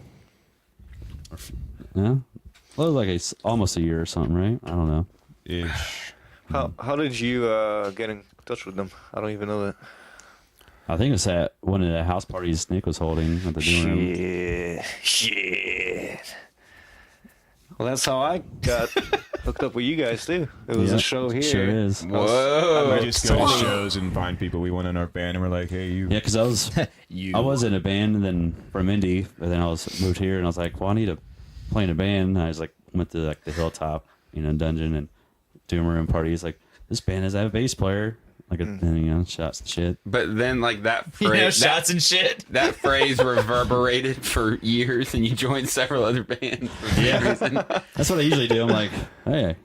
Speaker 4: Yeah? Well, it was like almost a year or something, right? I don't know.
Speaker 3: Ish.
Speaker 5: How did you get in touch with them? I don't even know that.
Speaker 4: I think it was at one of the house parties Nick was holding at the Doom Room.
Speaker 5: Shit. Well, that's how I got hooked up with you guys too. It was
Speaker 4: Yeah,
Speaker 5: a show here.
Speaker 4: Sure is.
Speaker 2: Whoa.
Speaker 3: We just go to shows and find people we want in our band, and we're like, hey, you.
Speaker 4: Yeah, because I was in a band and then from Indy, and then I was moved here, and I was like, well, I need to play in a band. And I was like, went to like the Hilltop, dungeon and Doom Room parties. Like, this band doesn't have a bass player. Like, and, shots and shit.
Speaker 2: But then, like, that phrase,
Speaker 1: shots and shit.
Speaker 2: that phrase reverberated for years, and you joined several other bands for some reason.
Speaker 4: That's what I usually do. I'm like, hey,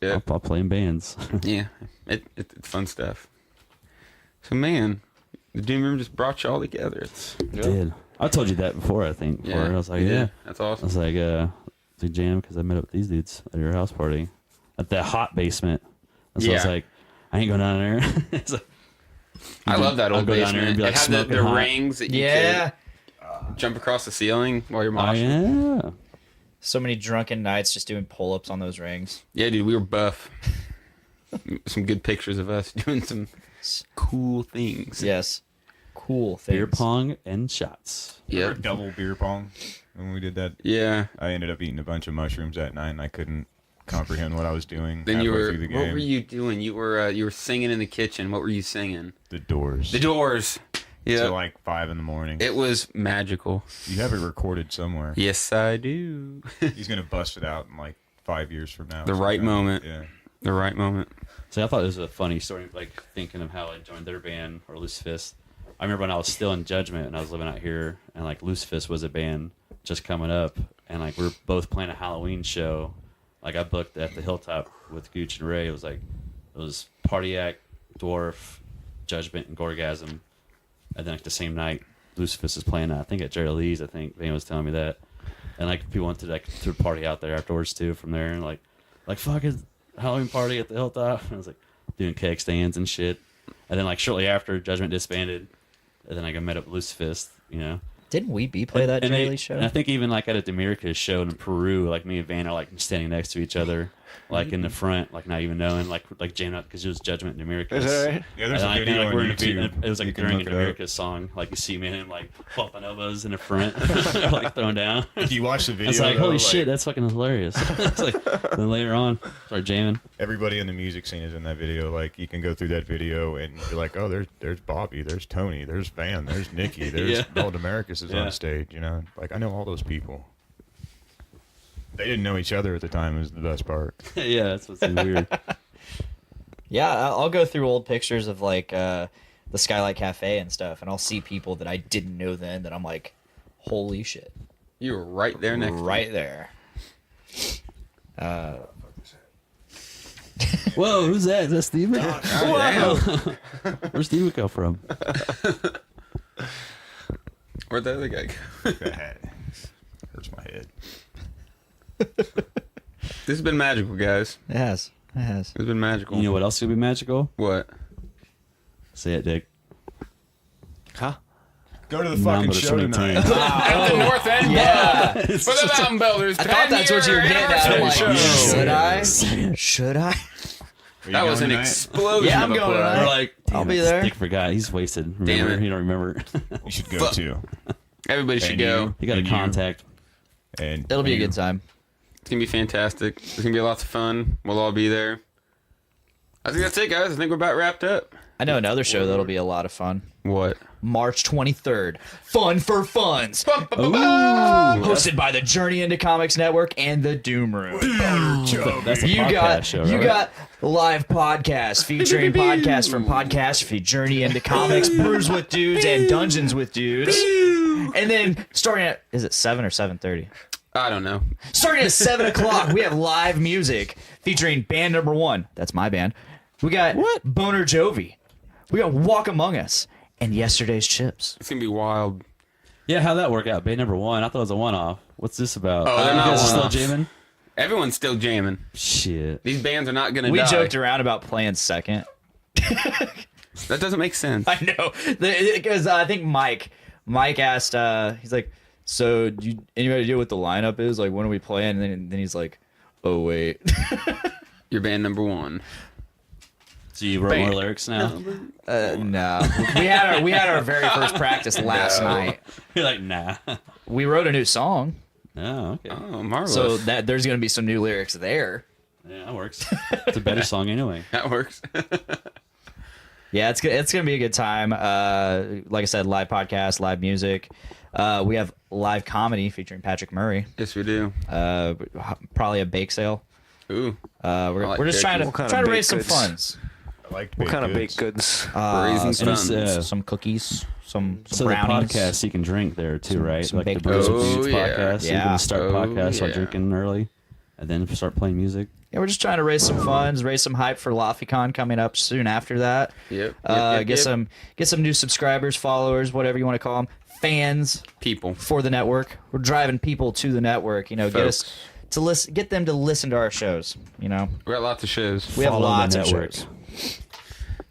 Speaker 2: Yeah.
Speaker 4: I'll play in bands.
Speaker 2: Yeah, it's fun stuff. So, man, the Doom Room just brought you all together. It's
Speaker 4: Did I told you that before? I think. Before. I was like,
Speaker 2: you did.
Speaker 4: yeah.
Speaker 2: That's
Speaker 4: I
Speaker 2: awesome.
Speaker 4: was like, to jam because I met up with these dudes at your house party at the hot basement. And so I was
Speaker 2: Yeah.
Speaker 4: like, I ain't going down there. It's like,
Speaker 2: I love that
Speaker 4: I'll
Speaker 2: old
Speaker 4: go down there
Speaker 2: basement.
Speaker 4: and be, like,
Speaker 2: It had the
Speaker 4: smoking hot.
Speaker 2: rings that you
Speaker 1: Yeah.
Speaker 2: could jump across the ceiling while you're
Speaker 4: oh
Speaker 2: moshing.
Speaker 4: yeah.
Speaker 1: So many drunken nights just doing pull-ups on those rings.
Speaker 2: Yeah, dude, we were buff. Some good pictures of us doing some cool things.
Speaker 1: Yes. Cool things.
Speaker 4: Beer pong and shots.
Speaker 2: Yeah.
Speaker 3: Double beer pong. When we did that,
Speaker 2: Yeah.
Speaker 3: I ended up eating a bunch of mushrooms that night, and I couldn't comprehend what I was doing.
Speaker 2: Then you
Speaker 3: halfway
Speaker 2: were.
Speaker 3: through the
Speaker 2: What
Speaker 3: game.
Speaker 2: were you doing? You were singing in the kitchen. What were you singing?
Speaker 3: The Doors.
Speaker 2: The Doors. Yeah.
Speaker 3: Till like 5 a.m.
Speaker 2: It was magical.
Speaker 3: You have it recorded somewhere.
Speaker 2: Yes, I do.
Speaker 3: He's gonna bust it out in like 5 years from now.
Speaker 2: The right
Speaker 3: sometime.
Speaker 2: moment.
Speaker 3: Yeah.
Speaker 2: The right moment.
Speaker 4: So I thought it was a funny story, like thinking of how I joined their band or Lucifist. I remember when I was still in Judgment and I was living out here, and like Lucifist was a band just coming up, and like we were both playing a Halloween show. Like I booked at the Hilltop with Gooch and Ray. It was Partiac, Dwarf, Judgment, and Gorgasm, and then like the same night, Lucifist is playing. I think at Jerry Lee's. I think Van was telling me that, and like people went to like to a party out there afterwards too. From there, and like fuck it, Halloween party at the Hilltop. And I was like doing keg stands and shit, and then like shortly after Judgment disbanded, and then I got met up with Lucifist.
Speaker 1: Didn't We Be play that Jerry Lee show?
Speaker 4: And I think even like at a Demirica's show in Peru, like me and Van are like standing next to each other, like in the front, like not even knowing, like jamming up because it was Judgment and Demirica's.
Speaker 5: Is that right?
Speaker 3: Yeah, there's a
Speaker 4: And,
Speaker 3: video
Speaker 4: like,
Speaker 3: on
Speaker 4: we're in a
Speaker 3: YouTube.
Speaker 4: beat- it was
Speaker 3: You
Speaker 4: like
Speaker 3: can
Speaker 4: during
Speaker 3: look
Speaker 4: an
Speaker 3: it up.
Speaker 4: America's song, like you see me and him like bumping elbows in the front, like thrown down.
Speaker 3: Do you watch the video?
Speaker 4: It's like
Speaker 3: though?
Speaker 4: holy shit, that's fucking hilarious. It's like then later on, start jamming.
Speaker 3: Everybody in the music scene is in that video. Like you can go through that video and you're like, oh, there's Bobby, there's Tony, there's Van, there's Nikki, there's
Speaker 4: Yeah.
Speaker 3: Old Americus is
Speaker 4: Yeah.
Speaker 3: on stage. Like I know all those people. They didn't know each other at the time. Is the best part.
Speaker 4: Yeah, that's what's weird.
Speaker 1: Yeah, I'll go through old pictures of like the Skylight Cafe and stuff, and I'll see people that I didn't know then that I'm like, holy shit,
Speaker 2: You were right there next.
Speaker 1: right there.
Speaker 4: Whoa, who's that? Is that Steven?
Speaker 2: Oh, damn.
Speaker 4: Where's Steven come from?
Speaker 2: Where'd the other guy go?
Speaker 3: That hat hurts my head.
Speaker 2: This has been magical, guys.
Speaker 1: It has.
Speaker 2: It's been magical.
Speaker 4: You know what else could be magical?
Speaker 2: What?
Speaker 4: Say it, Dick.
Speaker 5: Huh?
Speaker 3: Go to the
Speaker 4: Mom,
Speaker 3: fucking
Speaker 4: but it's
Speaker 3: show
Speaker 4: only
Speaker 3: tonight.
Speaker 4: 10.
Speaker 2: At the North End
Speaker 1: Yeah.
Speaker 2: Bar. For the Mountain Builders.
Speaker 1: I thought that's what you were getting at. I'm like,
Speaker 3: Show.
Speaker 1: should I?
Speaker 4: Say it.
Speaker 1: Should I?
Speaker 3: Are you
Speaker 2: That was
Speaker 3: going
Speaker 2: an
Speaker 3: tonight?
Speaker 2: explosion.
Speaker 1: Yeah, I'm
Speaker 2: of
Speaker 1: going
Speaker 2: applause.
Speaker 1: tonight.
Speaker 4: We're like,
Speaker 1: I'll
Speaker 4: damn
Speaker 1: be
Speaker 4: it,
Speaker 1: there.
Speaker 4: Dick forgot. He's wasted.
Speaker 2: Damn
Speaker 4: Remember?
Speaker 2: it.
Speaker 4: He don't remember.
Speaker 3: You should go
Speaker 2: Fuck.
Speaker 3: too.
Speaker 2: Everybody should
Speaker 3: And
Speaker 2: go.
Speaker 4: He got a
Speaker 3: And you.
Speaker 4: contact.
Speaker 3: And
Speaker 1: It'll be a
Speaker 3: you.
Speaker 1: good time.
Speaker 2: It's going to be fantastic. It's going to be lots of fun. We'll all be there. I think that's it, guys. I think we're about wrapped up.
Speaker 1: I know another show that'll be a lot of fun.
Speaker 2: What?
Speaker 1: March 23rd. Fun for Funds. Hosted by the Journey into Comics Network and the Doom Room.
Speaker 4: That's a
Speaker 1: You
Speaker 4: podcast
Speaker 1: got
Speaker 4: show,
Speaker 1: you
Speaker 4: right?
Speaker 1: got live podcasts featuring podcasts from Podcastrophe, Journey into Comics, Brews with Dudes, and Dungeons with Dudes. And then starting at, is it 7 or 7:30?
Speaker 2: I don't know.
Speaker 1: Starting at 7 o'clock, we have live music featuring band number 1. That's my band. We got Boner Jovi. We got Walk Among Us and Yesterday's Chips.
Speaker 2: It's going to be wild.
Speaker 4: Yeah, how'd that work out? Bay number 1. I thought it was a one-off. What's this about?
Speaker 2: Oh, they're
Speaker 4: you
Speaker 2: not
Speaker 4: guys are still
Speaker 2: one-offs.
Speaker 4: jamming?
Speaker 2: Everyone's still jamming.
Speaker 4: Shit.
Speaker 2: These bands are not going to
Speaker 1: We
Speaker 2: die.
Speaker 1: joked around about playing second.
Speaker 2: That doesn't make sense.
Speaker 1: I know, because I think Mike asked. He's like, "So, do you, any idea what the lineup is? Like, when are we playing?" And then he's like, "Oh wait."
Speaker 2: Your band number 1.
Speaker 4: So you wrote more lyrics now?
Speaker 1: No, we had our very first practice last night.
Speaker 4: You're like, nah.
Speaker 1: We wrote a new song,
Speaker 4: Oh, okay.
Speaker 2: Oh, marvelous.
Speaker 1: so that there's gonna be some new lyrics there.
Speaker 4: Yeah, that works. It's a better song anyway.
Speaker 2: That works.
Speaker 1: Yeah, it's gonna be a good time. Like I said, live podcast, live music. We have live comedy featuring Patrick Murray.
Speaker 2: Yes, we do.
Speaker 1: Probably a bake sale.
Speaker 2: Ooh.
Speaker 1: We're
Speaker 2: like
Speaker 1: just trying
Speaker 2: turkey.
Speaker 1: to
Speaker 5: What kind of
Speaker 1: try to raise
Speaker 5: baked
Speaker 1: some
Speaker 5: goods?
Speaker 1: funds.
Speaker 3: I like
Speaker 5: What kind of baked goods?
Speaker 2: Raising
Speaker 4: and it's,
Speaker 2: funds.
Speaker 1: Some cookies, some
Speaker 4: So
Speaker 1: brownies.
Speaker 4: the podcast you can drink there too, right?
Speaker 1: some
Speaker 4: Like the
Speaker 1: baked
Speaker 4: Brews with
Speaker 2: goods.
Speaker 4: Dudes
Speaker 2: Oh, yeah.
Speaker 4: podcast. So you
Speaker 1: Yeah.
Speaker 4: can start
Speaker 2: Oh,
Speaker 4: podcasts while
Speaker 2: yeah.
Speaker 4: drinking early, and then start playing music.
Speaker 1: Yeah, we're just trying to raise some funds, raise some hype for LaFayette coming up soon after that.
Speaker 2: Yep.
Speaker 1: Get some new subscribers, followers, whatever you want to call them, fans
Speaker 2: people.
Speaker 1: for the network. We're driving people to the network. You know, get us
Speaker 2: Folks.
Speaker 1: to listen, get them to listen to our shows. You know,
Speaker 2: We got lots of shows.
Speaker 1: we have
Speaker 4: Follow the
Speaker 1: lots of
Speaker 4: network.
Speaker 1: shows.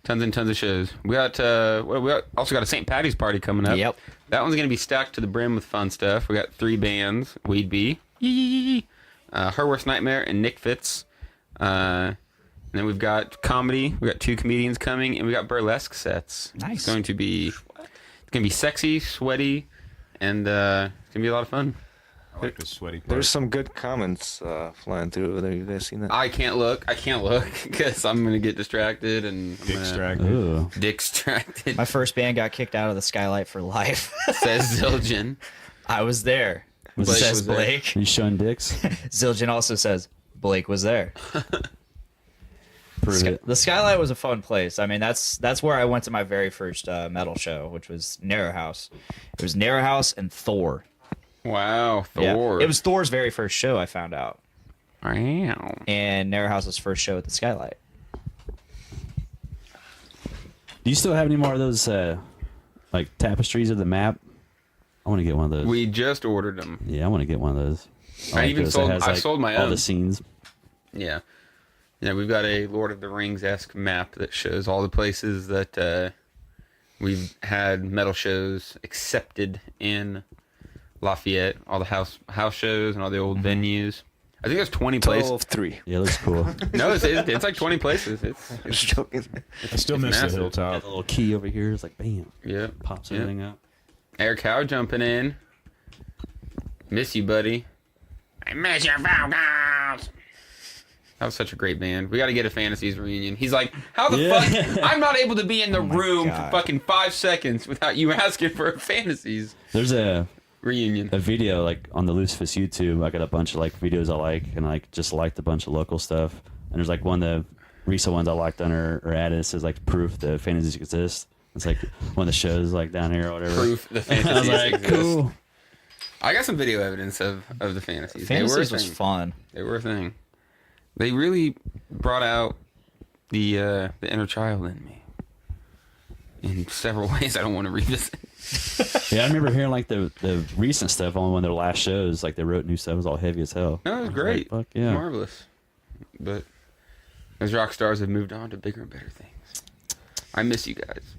Speaker 2: Tons and tons of shows. We got also got a St. Patty's party coming up.
Speaker 1: Yep.
Speaker 2: That one's gonna be stacked to the brim with fun stuff. We got 3 bands: Weed Bee, Her Worst Nightmare, and Nick Fitz. And then we've got comedy. We got 2 comedians coming, and we got burlesque sets.
Speaker 1: Nice.
Speaker 2: It's going to be sexy, sweaty, and it's gonna be a lot of fun.
Speaker 3: I like the sweaty part.
Speaker 5: There's some good comments flying through over there. You guys seen that?
Speaker 2: I can't look because I'm gonna get distracted and I'm gonna
Speaker 3: Distracted.
Speaker 4: Ooh.
Speaker 2: distracted.
Speaker 1: My first band got kicked out of the Skylight for life.
Speaker 2: Says Zildjian.
Speaker 1: I was there.
Speaker 4: Was
Speaker 2: Blake
Speaker 1: Says
Speaker 2: was there.
Speaker 1: Blake.
Speaker 4: Are you showing dicks?
Speaker 1: Zildjian also says Blake was there.
Speaker 4: Prove it.
Speaker 1: The Skylight was a fun place. I mean, that's where I went to my very first metal show, which was Narrow House. It was Narrow House and Thor.
Speaker 2: Wow,
Speaker 1: Yeah.
Speaker 2: Thor.
Speaker 1: It was Thor's very first show, I found out,
Speaker 2: Wow.
Speaker 1: and Narrow House's first show at the Skylight.
Speaker 4: Do you still have any more of those like tapestries of the map? I want to get one of those.
Speaker 2: We just ordered them.
Speaker 4: Yeah, I want to get one of those.
Speaker 2: I
Speaker 4: like
Speaker 2: even
Speaker 4: those. It
Speaker 2: sold-
Speaker 4: has,
Speaker 2: I sold my
Speaker 4: all
Speaker 2: own.
Speaker 4: the scenes.
Speaker 2: Yeah. Yeah, we've got a Lord of the Rings-esque map that shows all the places that we've had metal shows accepted in Lafayette, all the house shows and all the old venues. I think there's 20 places.
Speaker 5: 12-3.
Speaker 4: Yeah, looks cool.
Speaker 2: No, it's like 20 places.
Speaker 5: Just joking.
Speaker 3: I still miss
Speaker 2: massive.
Speaker 3: the
Speaker 4: Got
Speaker 3: hilltop.
Speaker 4: the little key over here. It's like bam,
Speaker 2: Yeah.
Speaker 4: pops
Speaker 2: Yeah.
Speaker 4: everything up.
Speaker 2: Eric Howe jumping in. Miss you, buddy. I miss your vocals. That was such a great band. We got to get a Fantasies reunion. He's like, how the
Speaker 4: Yeah.
Speaker 2: fuck? I'm not able to be in the room
Speaker 1: God.
Speaker 2: for fucking 5 seconds without you asking for a Fantasies
Speaker 4: There's a
Speaker 2: reunion.
Speaker 4: video like on the Lucifist YouTube. I got a bunch of like videos I like, and like just liked a bunch of local stuff. And there's like one that recent ones I liked on or added. It says like proof that fantasies exist. It's like one of the shows like down here or whatever.
Speaker 2: Proof the fantasies
Speaker 4: I was like,
Speaker 2: exist.
Speaker 4: cool.
Speaker 2: I got some video evidence of the fantasies.
Speaker 1: Fantasies
Speaker 2: they were a
Speaker 1: was
Speaker 2: thing.
Speaker 1: fun.
Speaker 2: They were a thing. They really brought out the inner child in me in several ways I don't want to revisit.
Speaker 4: Yeah, I remember hearing like the recent stuff on one of their last shows. Like they wrote new stuff. It was all heavy as hell.
Speaker 2: No, it was
Speaker 4: I
Speaker 2: great.
Speaker 4: like, fuck yeah.
Speaker 2: Marvelous. But those rock stars have moved on to bigger and better things. I miss you guys.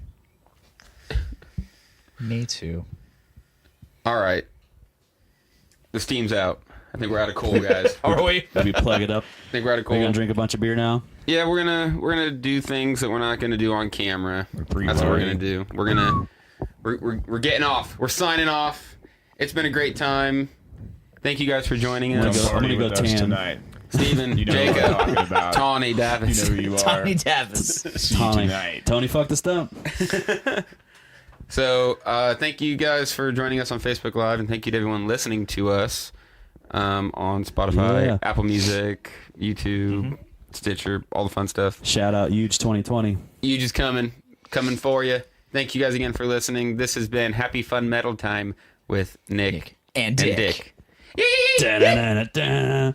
Speaker 1: Me too.
Speaker 2: All right. The steam's out. I think we're out of coal, guys. Are we?
Speaker 4: Let me plug it up.
Speaker 2: I think we're out of
Speaker 4: We're
Speaker 2: coal.
Speaker 4: gonna drink a bunch of beer now.
Speaker 2: Yeah, we're gonna do things that we're not gonna do on camera. That's what we're gonna do. We're getting off. We're signing off. It's been a great time. Thank you guys for joining
Speaker 4: I'm
Speaker 2: us.
Speaker 4: gonna
Speaker 3: Party
Speaker 4: go
Speaker 3: with us
Speaker 4: tan.
Speaker 3: tonight.
Speaker 2: Stephen,
Speaker 3: You know what I'm
Speaker 2: Jacob,
Speaker 3: talking about.
Speaker 2: Tawny, Davis.
Speaker 3: You know who you are.
Speaker 1: Tony Davis.
Speaker 3: See you
Speaker 4: Tony,
Speaker 3: tonight.
Speaker 4: Tony fucked the stump.
Speaker 2: So, thank you guys for joining us on Facebook Live, and thank you to everyone listening to us on Spotify,
Speaker 4: Yeah.
Speaker 2: Apple Music, YouTube, Stitcher, all the fun stuff.
Speaker 4: Shout out Huge 2020.
Speaker 2: You just coming for you. Thank you guys again for listening. This has been Happy Fun Metal Time with Nick
Speaker 1: And Dick.
Speaker 2: Dick.
Speaker 4: Da-da-da-da-da.